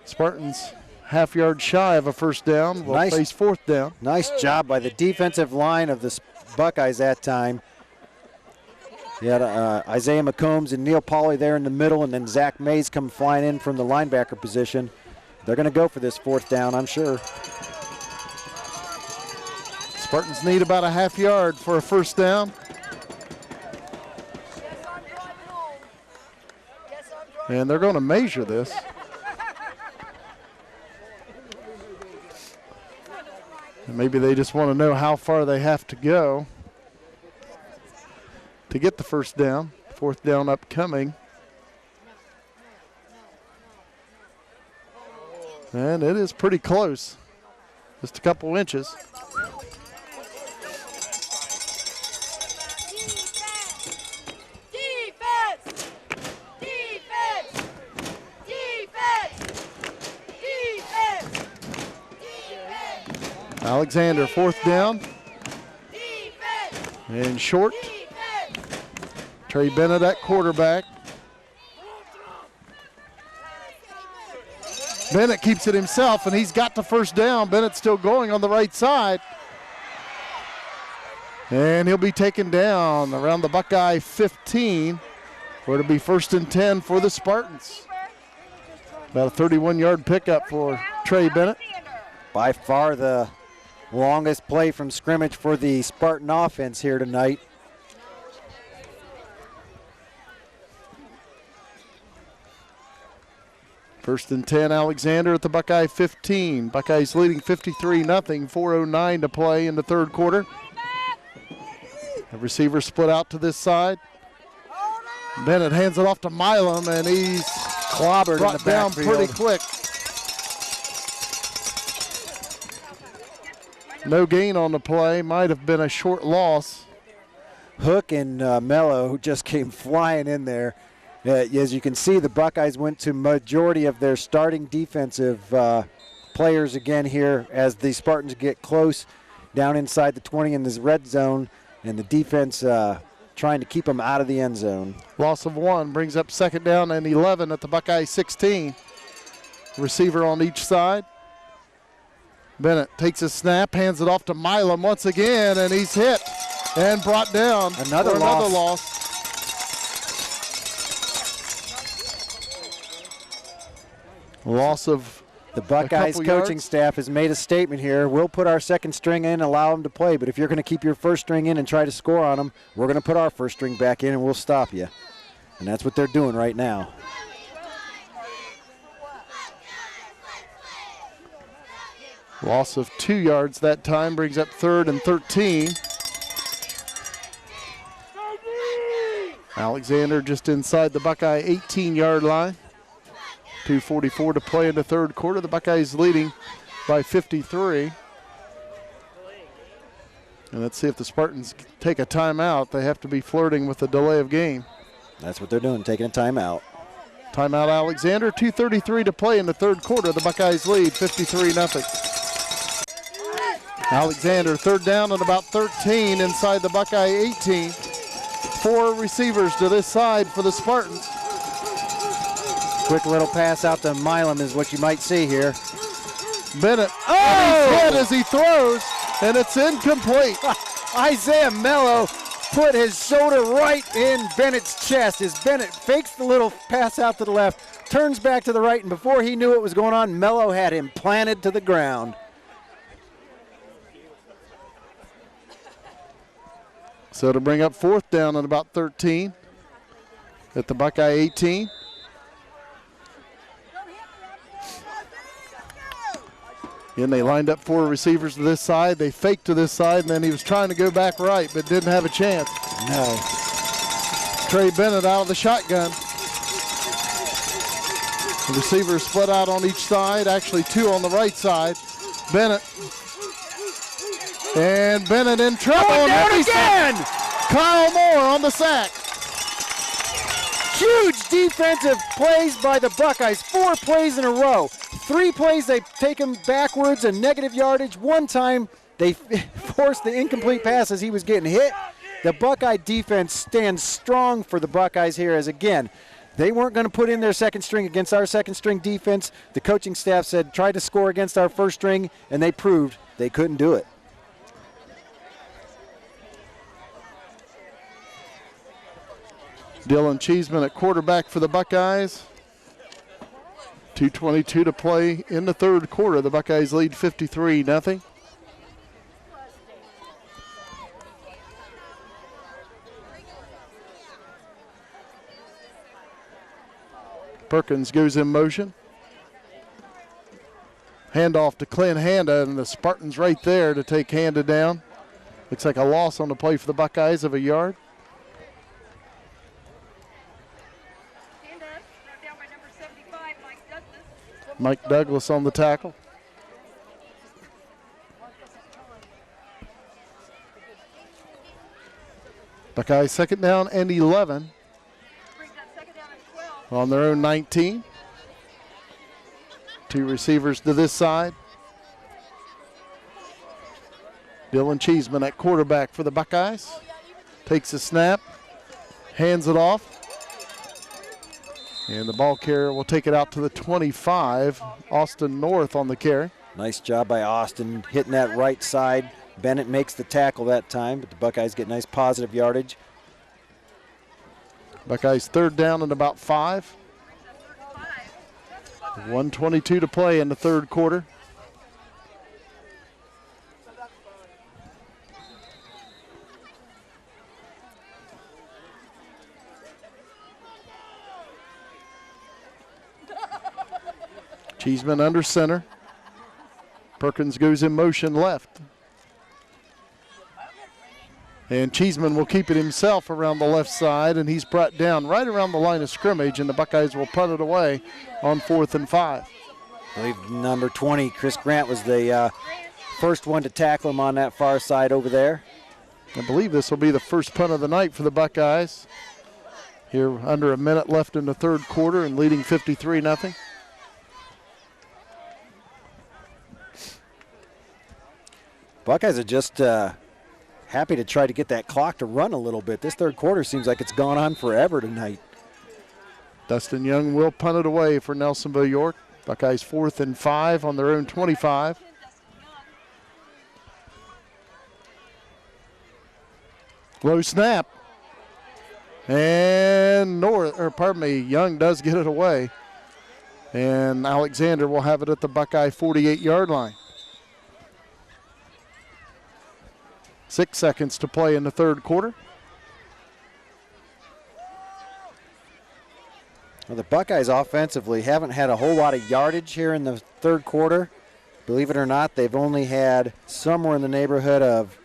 Spartans half yard shy of a first down. Will face fourth down. Nice job by the defensive line of the Buckeyes that time. You had Isaiah McCombs and Neil Pauly there in the middle, and then Zach Mays come flying in from the linebacker position. They're going to go for this fourth down, I'm sure. Spartans need about a half yard for a first down. And they're going to measure this. And maybe they just want to know how far they have to go to get the first down. Fourth down upcoming. And it is pretty close. Just a couple inches. Alexander, fourth down. And short. Trey Bennett at quarterback. Bennett keeps it himself, and he's got the first down. Bennett still going on the right side. And he'll be taken down around the Buckeye 15, where it'll be 1st and 10 for the Spartans. About a 31-yard pickup for Trey Bennett. By far the longest play from scrimmage for the Spartan offense here tonight. First and 10, Alexander at the Buckeye 15. Buckeyes leading 53-0, 4:09 to play in the third quarter. The receiver split out to this side. Bennett hands it off to Milam, and he's clobbered in the down backfield. pretty quick. No gain on the play. Might have been a short loss. Hook and Mello, who just came flying in there. As you can see, the Buckeyes went to majority of their starting defensive players again here as the Spartans get close down inside the 20 in this red zone, and the defense trying to keep them out of the end zone. Loss of 1 brings up second down and 11 at the Buckeye 16. Receiver on each side. Bennett takes a snap, hands it off to Milam once again, and he's hit and brought down. Another loss. Loss of the Buckeyes coaching staff has made a statement here. We'll put our second string in and allow them to play, but if you're going to keep your first string in and try to score on them, we're going to put our first string back in and we'll stop you. And that's what they're doing right now. Loss of 2 yards that time brings up 3rd and 13. Alexander just inside the Buckeye 18-yard line. 2:44 to play in the third quarter. The Buckeyes leading by 53. And let's see if the Spartans take a timeout. They have to be flirting with the delay of game. That's what they're doing, taking a timeout. Timeout Alexander, 2:33 to play in the third quarter. The Buckeyes lead 53-0. Alexander, third down and about 13 inside the Buckeye 18. 4 receivers to this side for the Spartans. Quick little pass out to Milam is what you might see here. Bennett, he's hit as he throws, and it's incomplete. Isaiah Mello put his shoulder right in Bennett's chest as Bennett fakes the little pass out to the left, turns back to the right, and before he knew what was going on, Mello had him planted to the ground. So to bring up fourth down and about 13 at the Buckeye 18. And they lined up 4 receivers to this side. They faked to this side, and then he was trying to go back right, but didn't have a chance. No. Trey Bennett out of the shotgun. The receivers split out on each side, actually 2 on the right side. Bennett. And Bennett in trouble. Going down again! Kyle Moore on the sack. Huge defensive plays by the Buckeyes. 4 plays in a row. 3 plays they take him backwards and negative yardage. 1 time they forced the incomplete pass as he was getting hit. The Buckeye defense stands strong for the Buckeyes here as, again, they weren't going to put in their second string against our second string defense. The coaching staff said try to score against our first string, and they proved they couldn't do it. Dylan Cheeseman at quarterback for the Buckeyes. 2:22 to play in the third quarter. The Buckeyes lead 53-0. Perkins goes in motion. Handoff to Clint Handa, and the Spartans right there to take Handa down. Looks like a loss on the play for the Buckeyes of a yard. Mike Douglas on the tackle. Buckeyes second down and 11 on their own 19. 2 receivers to this side. Dylan Cheeseman at quarterback for the Buckeyes. Takes a snap, hands it off. And the ball carrier will take it out to the 25. Austin North on the carry. Nice job by Austin hitting that right side. Bennett makes the tackle that time, but the Buckeyes get nice positive yardage. Buckeyes third down and about 5. 1:22 to play in the third quarter. Cheeseman under center. Perkins goes in motion left. And Cheeseman will keep it himself around the left side, and he's brought down right around the line of scrimmage, and the Buckeyes will punt it away on 4th and 5. I believe number 20, Chris Grant, was the first one to tackle him on that far side over there. I believe this will be the first punt of the night for the Buckeyes. Here under a minute left in the third quarter and leading 53-0. Buckeyes are just happy to try to get that clock to run a little bit. This third quarter seems like it's gone on forever tonight. Dustin Young will punt it away for Nelsonville-York. Buckeyes 4th and 5 on their own 25. Low snap. And Young does get it away. And Alexander will have it at the Buckeye 48-yard line. 6 seconds to play in the third quarter. Well, the Buckeyes offensively haven't had a whole lot of yardage here in the third quarter. Believe it or not, they've only had somewhere in the neighborhood of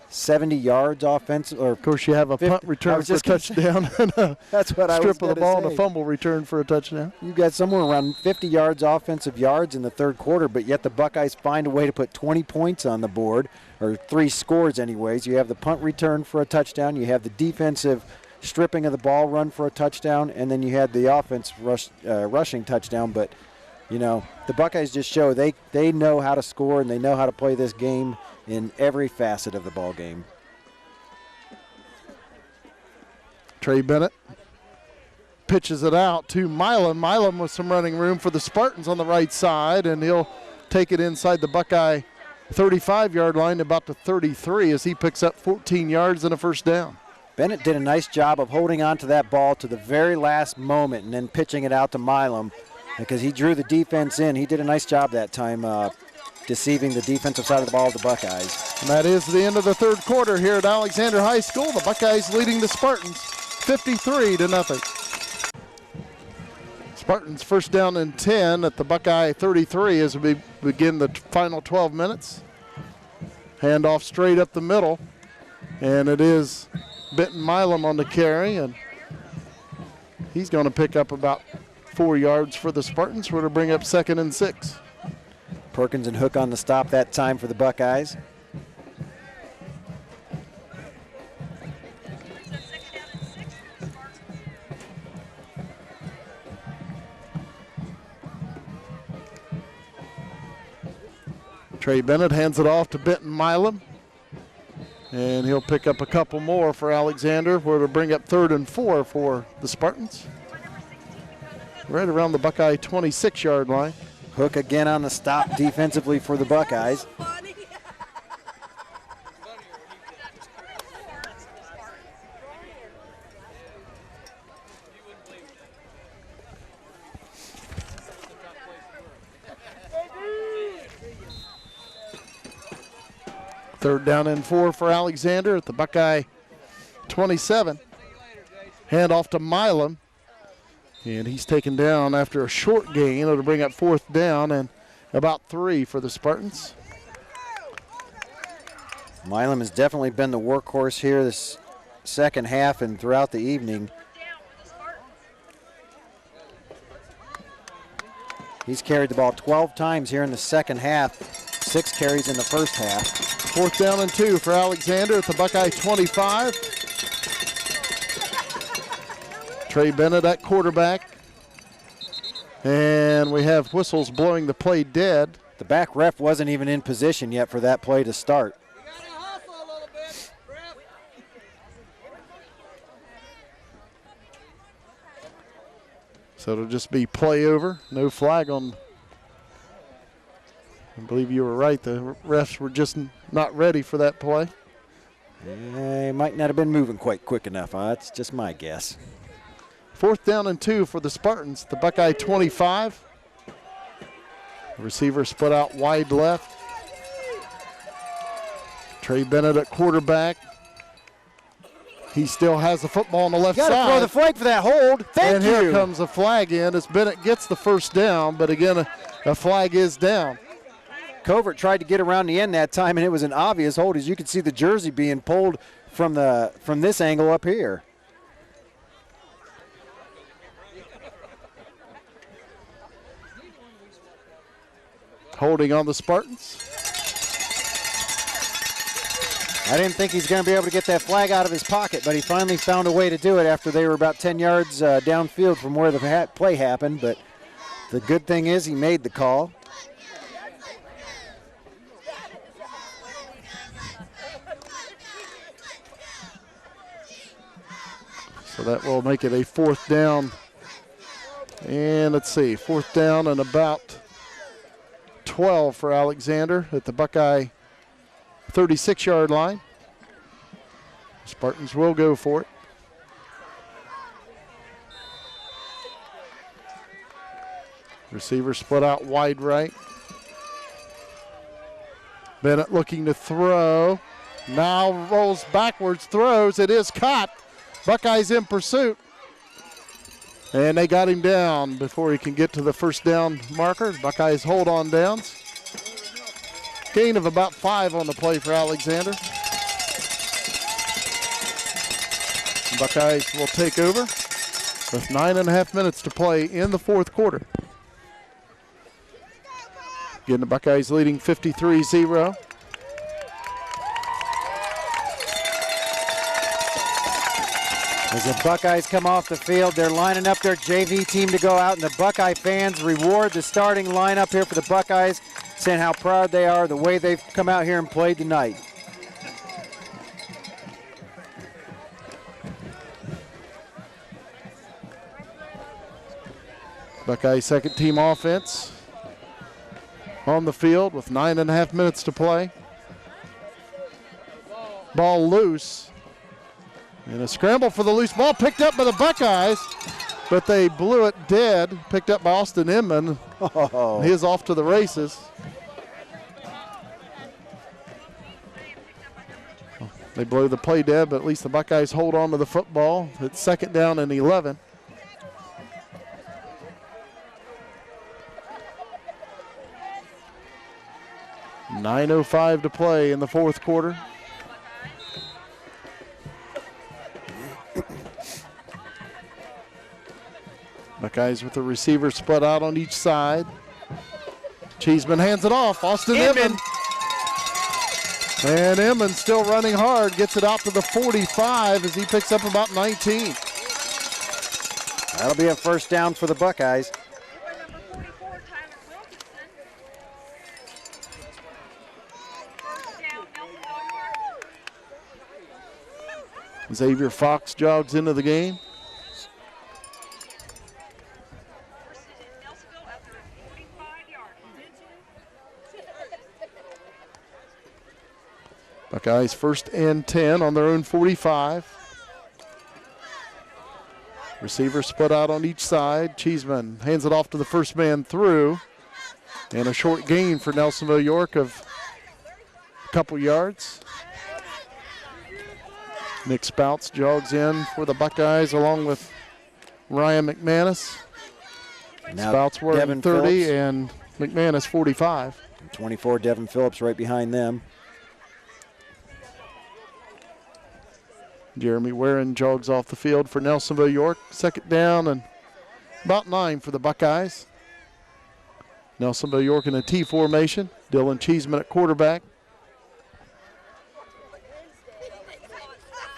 70 yards offensive. Or Of course, you have a 50, punt return for a touchdown and a that's what I was strip of the ball say. and a fumble return for a touchdown. You got somewhere around 50 yards offensive yards in the third quarter, but yet the Buckeyes find a way to put 20 points on the board, or 3 scores anyways. You have the punt return for a touchdown. You have the defensive stripping of the ball run for a touchdown, and then you had the offense rushing touchdown. But, you know, the Buckeyes just show they know how to score and they know how to play this game in every facet of the ball game. Trey Bennett pitches it out to Milam. Milam with some running room for the Spartans on the right side, and he'll take it inside the Buckeye 35-yard line, about to 33, as he picks up 14 yards and a first down. Bennett did a nice job of holding on to that ball to the very last moment and then pitching it out to Milam because he drew the defense in. He did a nice job that time deceiving the defensive side of the ball of the Buckeyes. And that is the end of the third quarter here at Alexander High School. The Buckeyes leading the Spartans 53-0. Spartans first down and 10 at the Buckeye 33 as we begin the final 12 minutes. Handoff straight up the middle, and it is Benton Milam on the carry, and he's going to pick up about 4 yards for the Spartans. We're going to bring up 2nd and 6. Perkins and Hook on the stop that time for the Buckeyes. Trey Bennett hands it off to Benton Milam, and he'll pick up a couple more for Alexander. We're to bring up 3rd and 4 for the Spartans. Right around the Buckeye 26-yard line. Hook again on the stop defensively for the Buckeyes. Third down and 4 for Alexander at the Buckeye 27. Hand off to Milam. And he's taken down after a short gain. It'll bring up 4th down and about 3 for the Spartans. Milam has definitely been the workhorse here this second half and throughout the evening. He's carried the ball 12 times here in the second half, 6 carries in the first half. 4th down and 2 for Alexander at the Buckeye 25. Trey Bennett at quarterback. And we have whistles blowing the play dead. The back ref wasn't even in position yet for that play to start. So it'll just be play over, no flag on. I believe you were right. The refs were just not ready for that play. They might not have been moving quite quick enough. That's just my guess. 4th down and 2 for the Spartans. The Buckeye 25. The receiver split out wide left. Trey Bennett at quarterback. He still has the football on the left side. Got to throw the flag for that hold. Thank you. And here comes a flag in as Bennett gets the first down, but again, a flag is down. Covert tried to get around the end that time, and it was an obvious hold, as you can see the jersey being pulled from this angle up here. Holding on the Spartans. I didn't think he's going to be able to get that flag out of his pocket, but he finally found a way to do it after they were about 10 yards downfield from where the play happened. But the good thing is he made the call. So that will make it a 4th down. And let's see, 4th down and about 12 for Alexander at the Buckeye 36-yard line. Spartans will go for it. Receiver split out wide right. Bennett looking to throw. Now rolls backwards, throws. It is caught. Buckeyes in pursuit. And they got him down before he can get to the first down marker. Buckeyes hold on downs. Gain of about 5 on the play for Alexander. Buckeyes will take over with 9.5 minutes to play in the fourth quarter. Again, the Buckeyes leading 53-0. As the Buckeyes come off the field, they're lining up their JV team to go out, and the Buckeye fans reward the starting lineup here for the Buckeyes, saying how proud they are the way they've come out here and played tonight. Buckeye second team offense on the field with 9.5 minutes to play. Ball loose. And a scramble for the loose ball picked up by the Buckeyes, but they blew it dead. Picked up by Austin Inman. Oh. He is off to the races. They blew the play dead, but at least the Buckeyes hold on to the football. It's second down and 11. .9:05 to play in the fourth quarter. Buckeyes with the receiver split out on each side. Cheeseman hands it off. Austin Inman. And Inman still running hard. Gets it out to the 45 as he picks up about 19. That'll be a first down for the Buckeyes. Xavier Fox jogs into the game. Buckeyes first and 10 on their own 45. Receiver split out on each side. Cheeseman hands it off to the first man through. And a short gain for Nelsonville-York of a couple yards. Nick Spouts jogs in for the Buckeyes along with Ryan McManus. Now Spouts wearing Devin 30 Phillips. and McManus 45. 24, Devin Phillips right behind them. Jeremy Warren jogs off the field for Nelsonville-York. Second down and about 9 for the Buckeyes. Nelsonville-York in a T formation. Dylan Cheeseman at quarterback.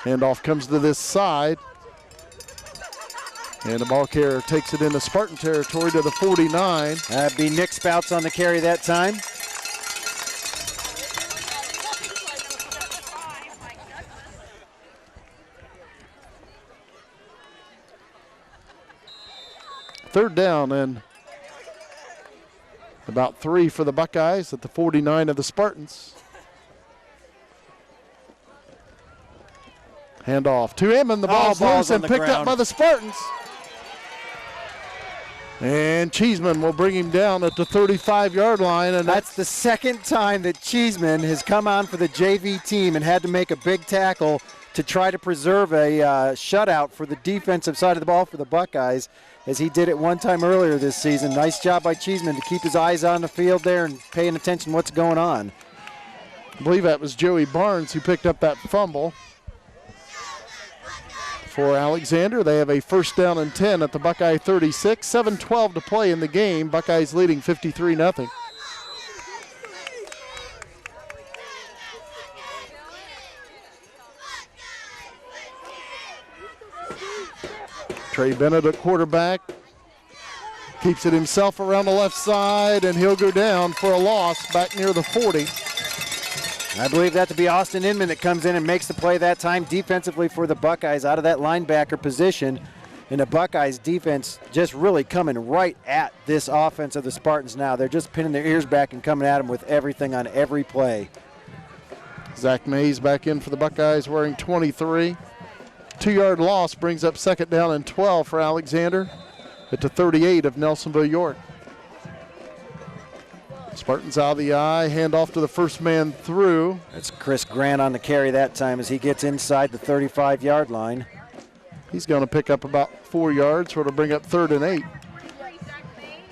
Handoff comes to this side. And the ball carrier takes it into Spartan territory to the 49. That'd be Nick Spouts on the carry that time. Third down and about 3 for the Buckeyes at the 49 of the Spartans. Handoff to Inman. The ball's loose and picked up by the Spartans. And Cheeseman will bring him down at the 35-yard line. And that's the second time that Cheeseman has come on for the JV team and had to make a big tackle to try to preserve a shutout for the defensive side of the ball for the Buckeyes, as he did it one time earlier this season. Nice job by Cheeseman to keep his eyes on the field there and paying attention to what's going on. I believe that was Joey Barnes who picked up that fumble. For Alexander, they have a first down and 10 at the Buckeye 36. 7:12 to play in the game. Buckeyes leading 53-0. Trey Bennett at quarterback. Keeps it himself around the left side, and he'll go down for a loss back near the 40. I believe that to be Austin Inman that comes in and makes the play that time defensively for the Buckeyes out of that linebacker position. And the Buckeyes defense just really coming right at this offense of the Spartans now. They're just pinning their ears back and coming at them with everything on every play. Zach Mays back in for the Buckeyes wearing 23. 2-yard loss brings up second down and 12 for Alexander at the 38 of Nelsonville-York. Spartans out of the eye, hand off to the first man through. That's Chris Grant on the carry that time as he gets inside the 35-yard line. He's going to pick up about 4 yards, so it'll bring up 3rd and 8.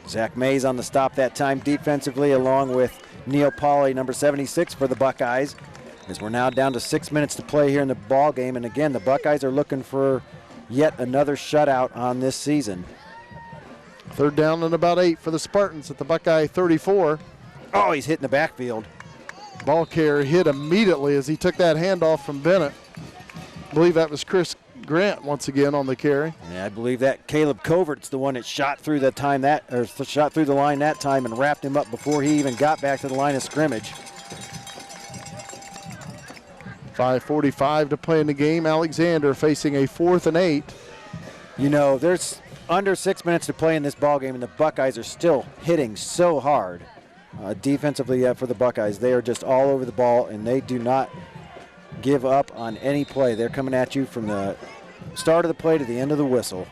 Zach Mays on the stop that time defensively, along with Neil Pauly, number 76 for the Buckeyes. as we're now down to 6 minutes to play here in the ball game. And again, the Buckeyes are looking for yet another shutout on this season. 3rd down and about 8 for the Spartans at the Buckeye 34. Oh, he's hitting the backfield. Ball carrier hit immediately as he took that handoff from Bennett. I believe that was Chris Grant once again on the carry. Yeah, I believe that Caleb Covert's the one that shot through the line that time and wrapped him up before he even got back to the line of scrimmage. 5:45 to play in the game. Alexander facing a 4th and 8. You know, there's under 6 minutes to play in this ball game, and the Buckeyes are still hitting so hard defensively for the Buckeyes. They are just all over the ball, and they do not give up on any play. They're coming at you from the start of the play to the end of the whistle.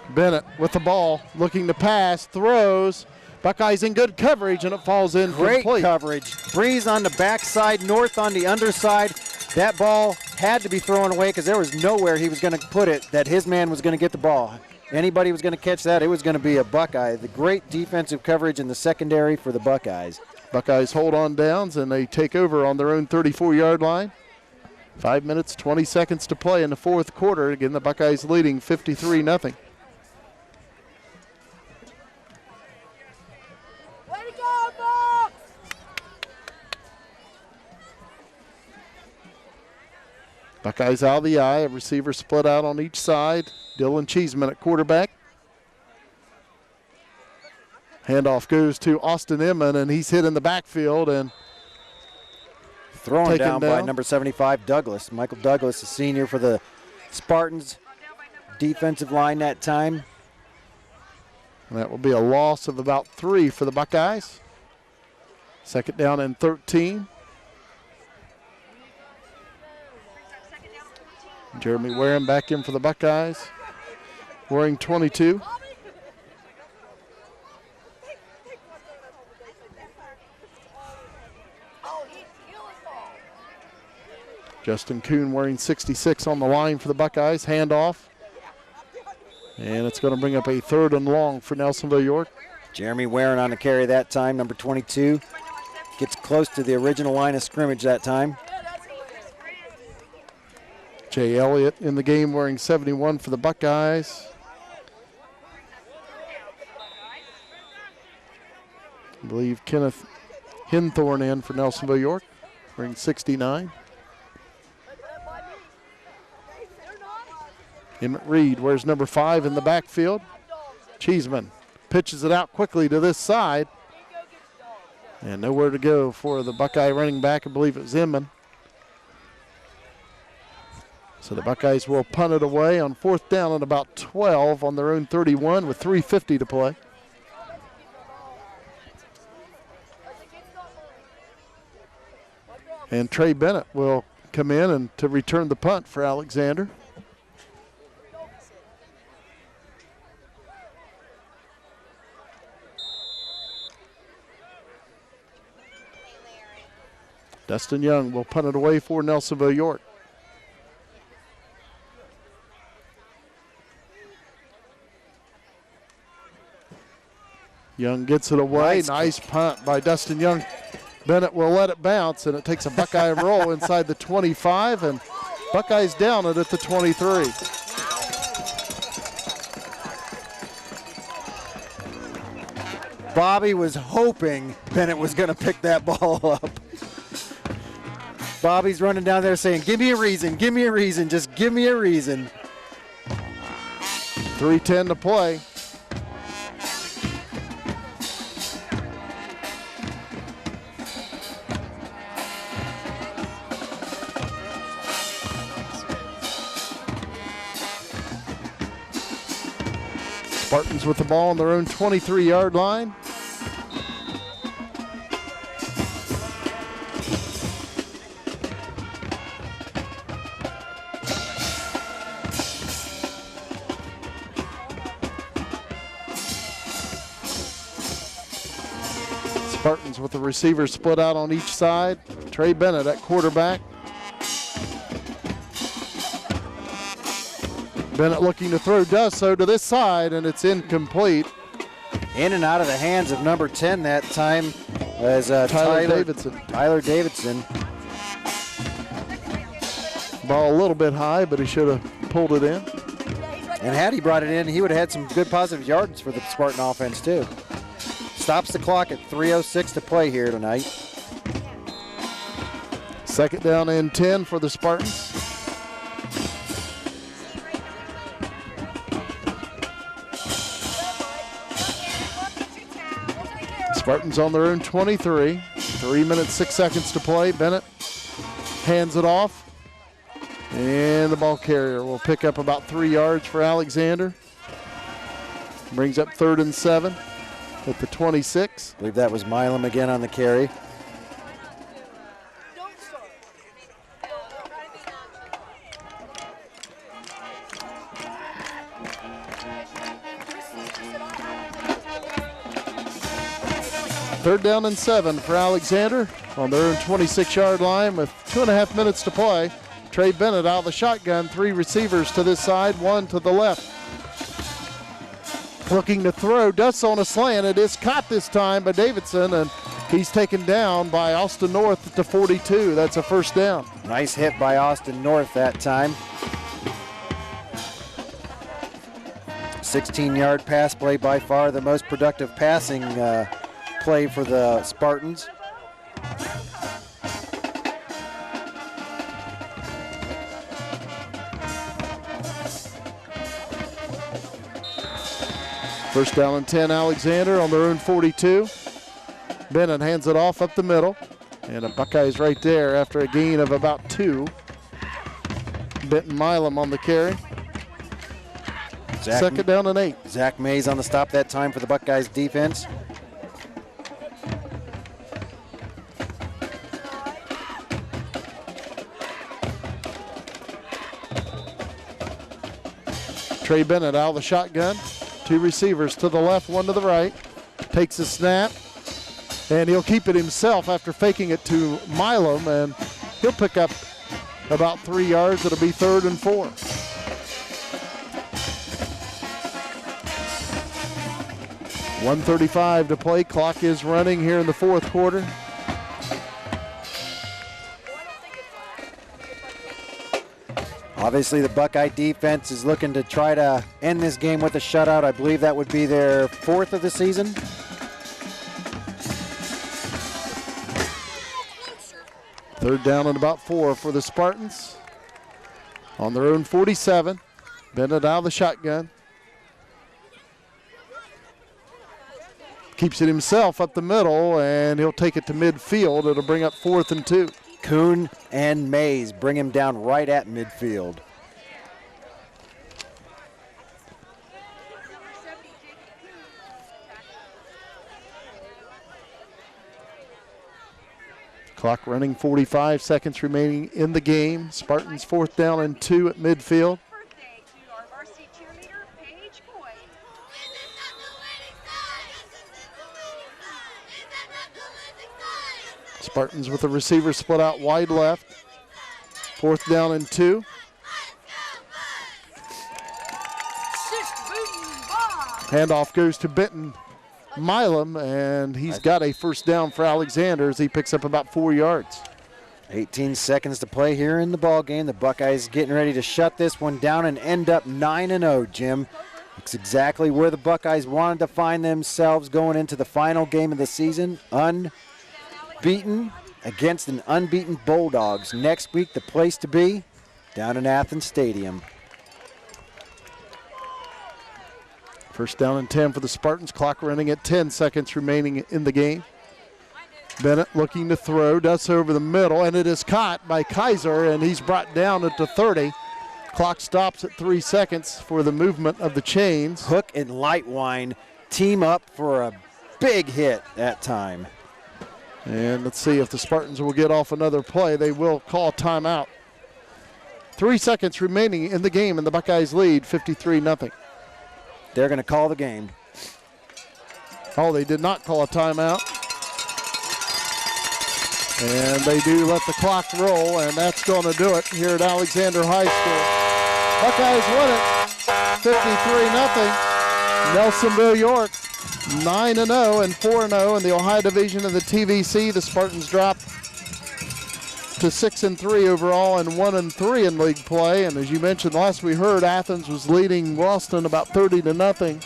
Bennett with the ball, looking to pass, throws. Buckeyes in good coverage, and it falls in Great complete. coverage. Breeze on the backside, North on the underside. That ball had to be thrown away because there was nowhere he was going to put it that his man was going to get the ball. Anybody was going to catch that, it was going to be a Buckeye. The great defensive coverage in the secondary for the Buckeyes. Buckeyes hold on downs, and they take over on their own 34-yard line. 5 minutes, 20 seconds to play in the 4th quarter. Again, the Buckeyes leading 53-0. Way to go, Bucks! Buckeyes out of the eye. A receiver split out on each side. Dylan Cheeseman at quarterback. Handoff goes to Austin Inman, and he's hit in the backfield and thrown down by number 75, Douglas. Michael Douglas, a senior for the Spartans. Defensive line that time. And that will be a loss of about 3 for the Buckeyes. 2nd down and 13. Jeremy Warren back in for the Buckeyes. Wearing 22. Justin Kuhn wearing 66 on the line for the Buckeyes. Handoff. And it's going to bring up a 3rd and long for Nelsonville-York. Jeremy Warren on the carry that time, number 22. Gets close to the original line of scrimmage that time. Jay Elliott in the game wearing 71 for the Buckeyes. I believe Kenneth Hinthorn in for Nelsonville-York wearing 69. Emmett Reed wears number 5 in the backfield. Cheeseman pitches it out quickly to this side. And nowhere to go for the Buckeye running back. I believe it was Inman. So the Buckeyes will punt it away on 4th down and about 12 on their own 31 with 3:50 to play. And Trey Bennett will come in and to return the punt for Alexander. Dustin Young will punt it away for Nelsonville-York. Young gets it away. Nice punt by Dustin Young. Bennett will let it bounce, and it takes a Buckeye roll inside the 25, and Buckeyes down it at the 23. Bobby was hoping Bennett was going to pick that ball up. Bobby's running down there saying, give me a reason, just give me a reason. 3:10 to play. Spartans with the ball on their own 23-yard line. Spartans with the receivers split out on each side. Trey Bennett at quarterback. Bennett looking to throw, does so to this side, and it's incomplete. In and out of the hands of number 10 that time. as Tyler Davidson. Tyler Davidson. Ball a little bit high, but he should have pulled it in. And had he brought it in, he would have had some good positive yards for the Spartan offense too. Stops the clock at 3:06 to play here tonight. Second down and 10 for the Spartans. Spartans on their own 23. 3 minutes, 6 seconds to play. Bennett hands it off. And the ball carrier will pick up about 3 yards for Alexander. Brings up 3rd and 7 at the 26. I believe that was Milam again on the carry. Third down and 7 for Alexander on their own 26-yard line with 2.5 minutes to play. Trey Bennett out of the shotgun, 3 receivers to this side, 1 to the left. Looking to throw, dusts on a slant. It is caught this time by Davidson, and he's taken down by Austin North at the 42. That's a first down. Nice hit by Austin North that time. 16-yard pass play, by far the most productive passing play for the Spartans. First down and 10, Alexander on their own 42. Bennett hands it off up the middle. And a Buckeyes right there after a gain of about 2. Benton Milam on the carry. Second down and 8. Zach Mays on the stop that time for the Buckeyes defense. Trey Bennett out of the shotgun. 2 receivers to the left, 1 to the right. Takes a snap, and he'll keep it himself after faking it to Milam, and he'll pick up about 3 yards. It'll be 3rd and 4. .135 to play. Clock is running here in the 4th quarter. Obviously, the Buckeye defense is looking to try to end this game with a shutout. I believe that would be their 4th of the season. Third down and about 4 for the Spartans. On their own 47. Bennett out of the shotgun. Keeps it himself up the middle, and he'll take it to midfield. It'll bring up 4th and 2. Kuhn and Mays bring him down right at midfield. Clock running, 45 seconds remaining in the game. Spartans 4th down and 2 at midfield. Spartans with the receiver split out wide left. 4th down and 2. Handoff goes to Benton Milam, and he's got a first down for Alexander as he picks up about 4 yards. 18 seconds to play here in the ball game. The Buckeyes getting ready to shut this one down and end up 9-0, Jim. It's exactly where the Buckeyes wanted to find themselves going into the final game of the season. Unbeaten against an unbeaten Bulldogs. Next week, the place to be down in Athens Stadium. First down and 10 for the Spartans. Clock running at 10 seconds remaining in the game. Bennett looking to throw, dusts over the middle, and it is caught by Kaiser, and he's brought down at the 30. Clock stops at 3 seconds for the movement of the chains. Hook and Lightwine team up for a big hit that time. And let's see if the Spartans will get off another play. They will call timeout. 3 seconds remaining in the game, and the Buckeyes lead 53-0. They're going to call the game. Oh, they did not call a timeout. And they do let the clock roll, and that's going to do it here at Alexander High School. Buckeyes win it 53-0. Nelsonville-York 9-0 and 4-0 in the Ohio division of the TVC. The Spartans drop to 6-3 overall and 1-3 in league play. And as you mentioned, last we heard, Athens was leading Boston about 30-0.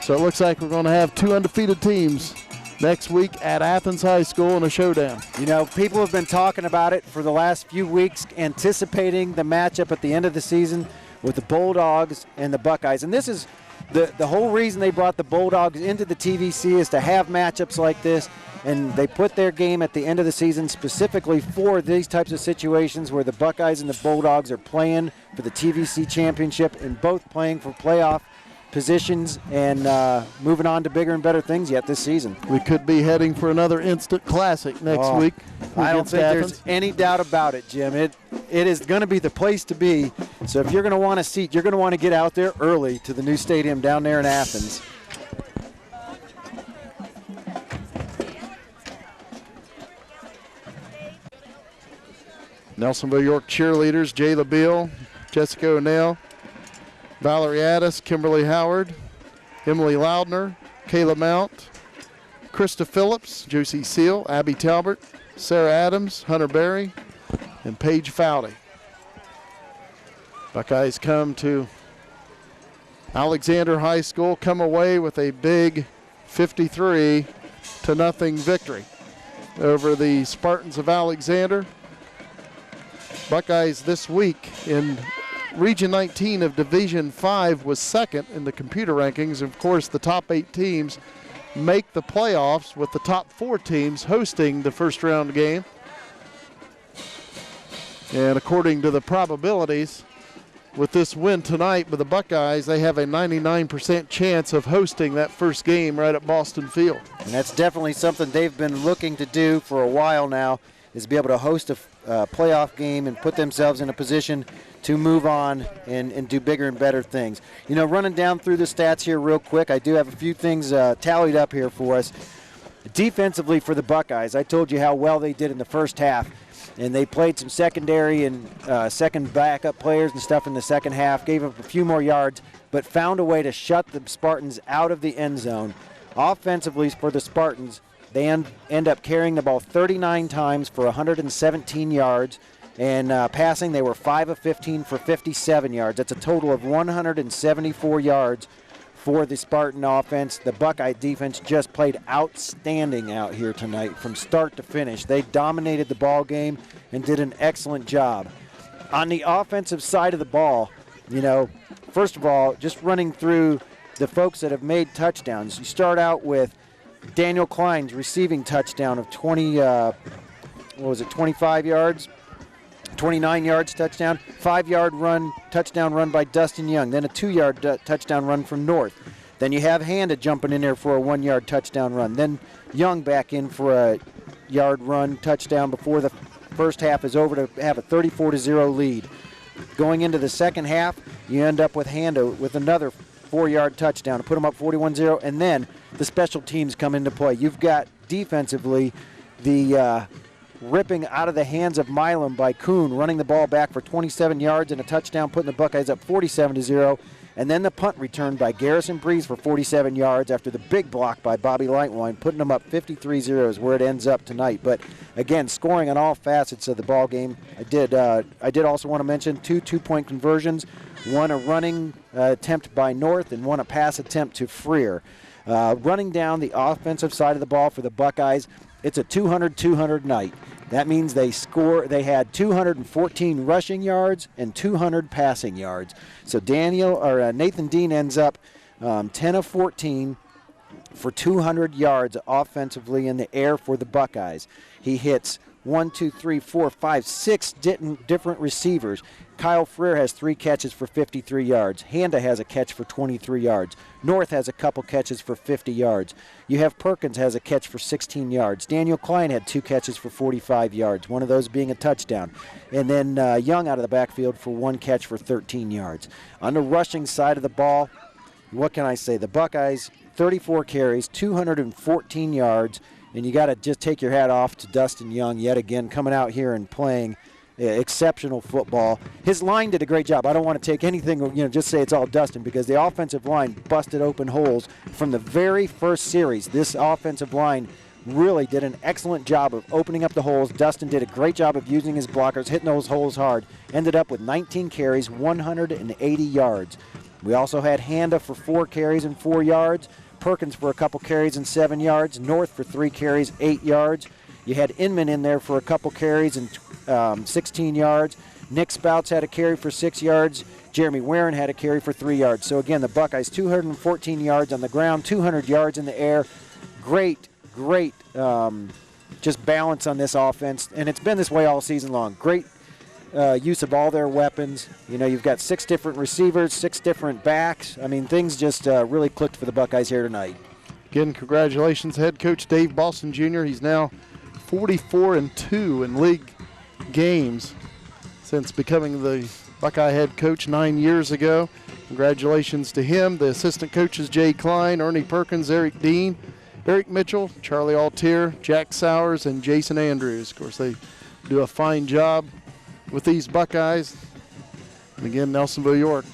So it looks like we're going to have two undefeated teams next week at Athens High School in a showdown. You know, people have been talking about it for the last few weeks, anticipating the matchup at the end of the season with the Bulldogs and the Buckeyes. And this is the whole reason they brought the Bulldogs into the TVC, is to have matchups like this. And they put their game at the end of the season specifically for these types of situations where the Buckeyes and the Bulldogs are playing for the TVC championship and both playing for playoff positions and moving on to bigger and better things yet this season. We could be heading for another instant classic next week. I don't think there's any doubt about it, Jim. It is going to be the place to be. So if you're going to want a seat, you're going to want to get out there early to the new stadium down there in Athens. Nelsonville-York cheerleaders, Jayla Beal, Jessica O'Neill, Valerie Addis, Kimberly Howard, Emily Loudner, Kayla Mount, Krista Phillips, Josie Seal, Abby Talbert, Sarah Adams, Hunter Berry, and Paige Fowdy. Buckeyes come to Alexander High School, come away with a big 53-0 victory over the Spartans of Alexander. Buckeyes this week in Region 19 of Division 5 was second in the computer rankings. Of course, the top 8 teams make the playoffs, with the top 4 teams hosting the first round game. And according to the probabilities, with this win tonight with the Buckeyes, they have a 99% chance of hosting that first game right at Boston Field. And that's definitely something they've been looking to do for a while now, is be able to host a playoff game and put themselves in a position to move on and do bigger and better things. You know, running down through the stats here real quick, I do have a few things tallied up here for us. Defensively for the Buckeyes, I told you how well they did in the first half, and they played some secondary and second backup players and stuff in the second half, gave up a few more yards, but found a way to shut the Spartans out of the end zone. Offensively for the Spartans, they end up carrying the ball 39 times for 117 yards. And passing, they were 5 of 15 for 57 yards. That's a total of 174 yards for the Spartan offense. The Buckeye defense just played outstanding out here tonight from start to finish. They dominated the ball game and did an excellent job. On the offensive side of the ball, you know, first of all, just running through the folks that have made touchdowns. You start out with Daniel Klein's receiving touchdown of 25 yards? 29 yards touchdown, 5-yard run, touchdown run by Dustin Young, then a 2-yard touchdown run from North. Then you have Handa jumping in there for a 1-yard touchdown run. Then Young back in for a yard run touchdown before the first half is over to have a 34-0 lead. Going into the second half, you end up with Handa with another 4-yard touchdown to put them up 41-0, and then the special teams come into play. You've got defensively the ripping out of the hands of Milam by Kuhn, running the ball back for 27 yards and a touchdown, putting the Buckeyes up 47-0. And then the punt return by Garrison Breeze for 47 yards after the big block by Bobby Lightwine, putting them up 53-0 is where it ends up tonight. But again, scoring on all facets of the ball game. I did also want to mention 2 two-point conversions, one a running attempt by North and one a pass attempt to Freer. Running down the offensive side of the ball for the Buckeyes, it's a 200-200 night. That means they had 214 rushing yards and 200 passing yards. So Nathan Dean ends up 10 of 14 for 200 yards offensively in the air for the Buckeyes. He hits 6 different receivers. Kyle Freer has 3 catches for 53 yards. Handa has a catch for 23 yards. North has a couple catches for 50 yards. You have Perkins has a catch for 16 yards. Daniel Klein had 2 catches for 45 yards, one of those being a touchdown. And then Young out of the backfield for 1 catch for 13 yards. On the rushing side of the ball, what can I say? The Buckeyes, 34 carries, 214 yards, and you got to just take your hat off to Dustin Young yet again, coming out here and playing exceptional football. His line did a great job. I don't want to take anything, just say it's all Dustin, because the offensive line busted open holes from the very first series. This offensive line really did an excellent job of opening up the holes. Dustin did a great job of using his blockers, hitting those holes hard. Ended up with 19 carries, 180 yards. We also had Handa for 4 carries and 4 yards. Perkins for a couple carries and 7 yards. North for 3 carries, 8 yards. You had Inman in there for a couple carries and 16 yards. Nick Spouts had a carry for 6 yards. Jeremy Warren had a carry for 3 yards. So again, the Buckeyes 214 yards on the ground, 200 yards in the air. Great just balance on this offense, and it's been this way all season long. Great use of all their weapons. You've got 6 different receivers, 6 different backs. I mean, things just really clicked for the Buckeyes here tonight. Again, congratulations, head coach Dave Boston Jr. He's now 44-2 in league games since becoming the Buckeye head coach 9 years ago. Congratulations to him. The assistant coaches Jay Klein, Ernie Perkins, Eric Dean, Eric Mitchell, Charlie Altier, Jack Sowers, and Jason Andrews. Of course, they do a fine job with these Buckeyes. And again, Nelsonville-York.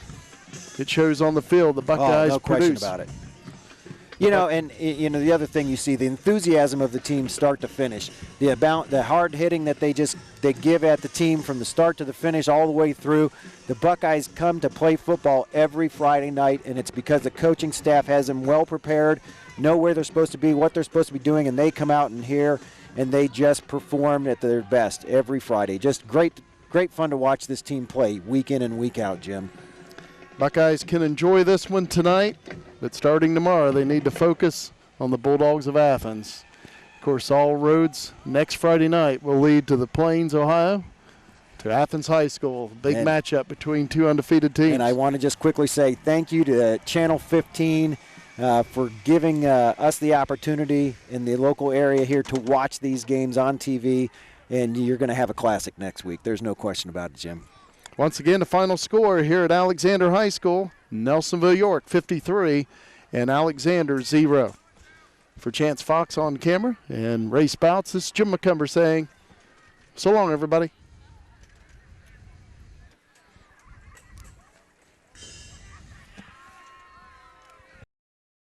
It shows on the field. The Buckeyes no produce. question about it. And the other thing you see, the enthusiasm of the team start to finish. The hard hitting that they give at the team from the start to the finish all the way through. The Buckeyes come to play football every Friday night, and it's because the coaching staff has them well prepared, know where they're supposed to be, what they're supposed to be doing, and they come out and here, and they just perform at their best every Friday. Just great fun to watch this team play week in and week out, Jim. Buckeyes can enjoy this one tonight, but starting tomorrow, they need to focus on the Bulldogs of Athens. Of course, all roads next Friday night will lead to the Plains, Ohio, to Athens High School. Big matchup between 2 undefeated teams. And I want to just quickly say thank you to Channel 15 for giving us the opportunity in the local area here to watch these games on TV. And you're going to have a classic next week. There's no question about it, Jim. Once again, the final score here at Alexander High School, Nelsonville-York 53 and Alexander 0. For Chance Fox on camera and Ray Spouts, this is Jim McCumber saying so long, everybody.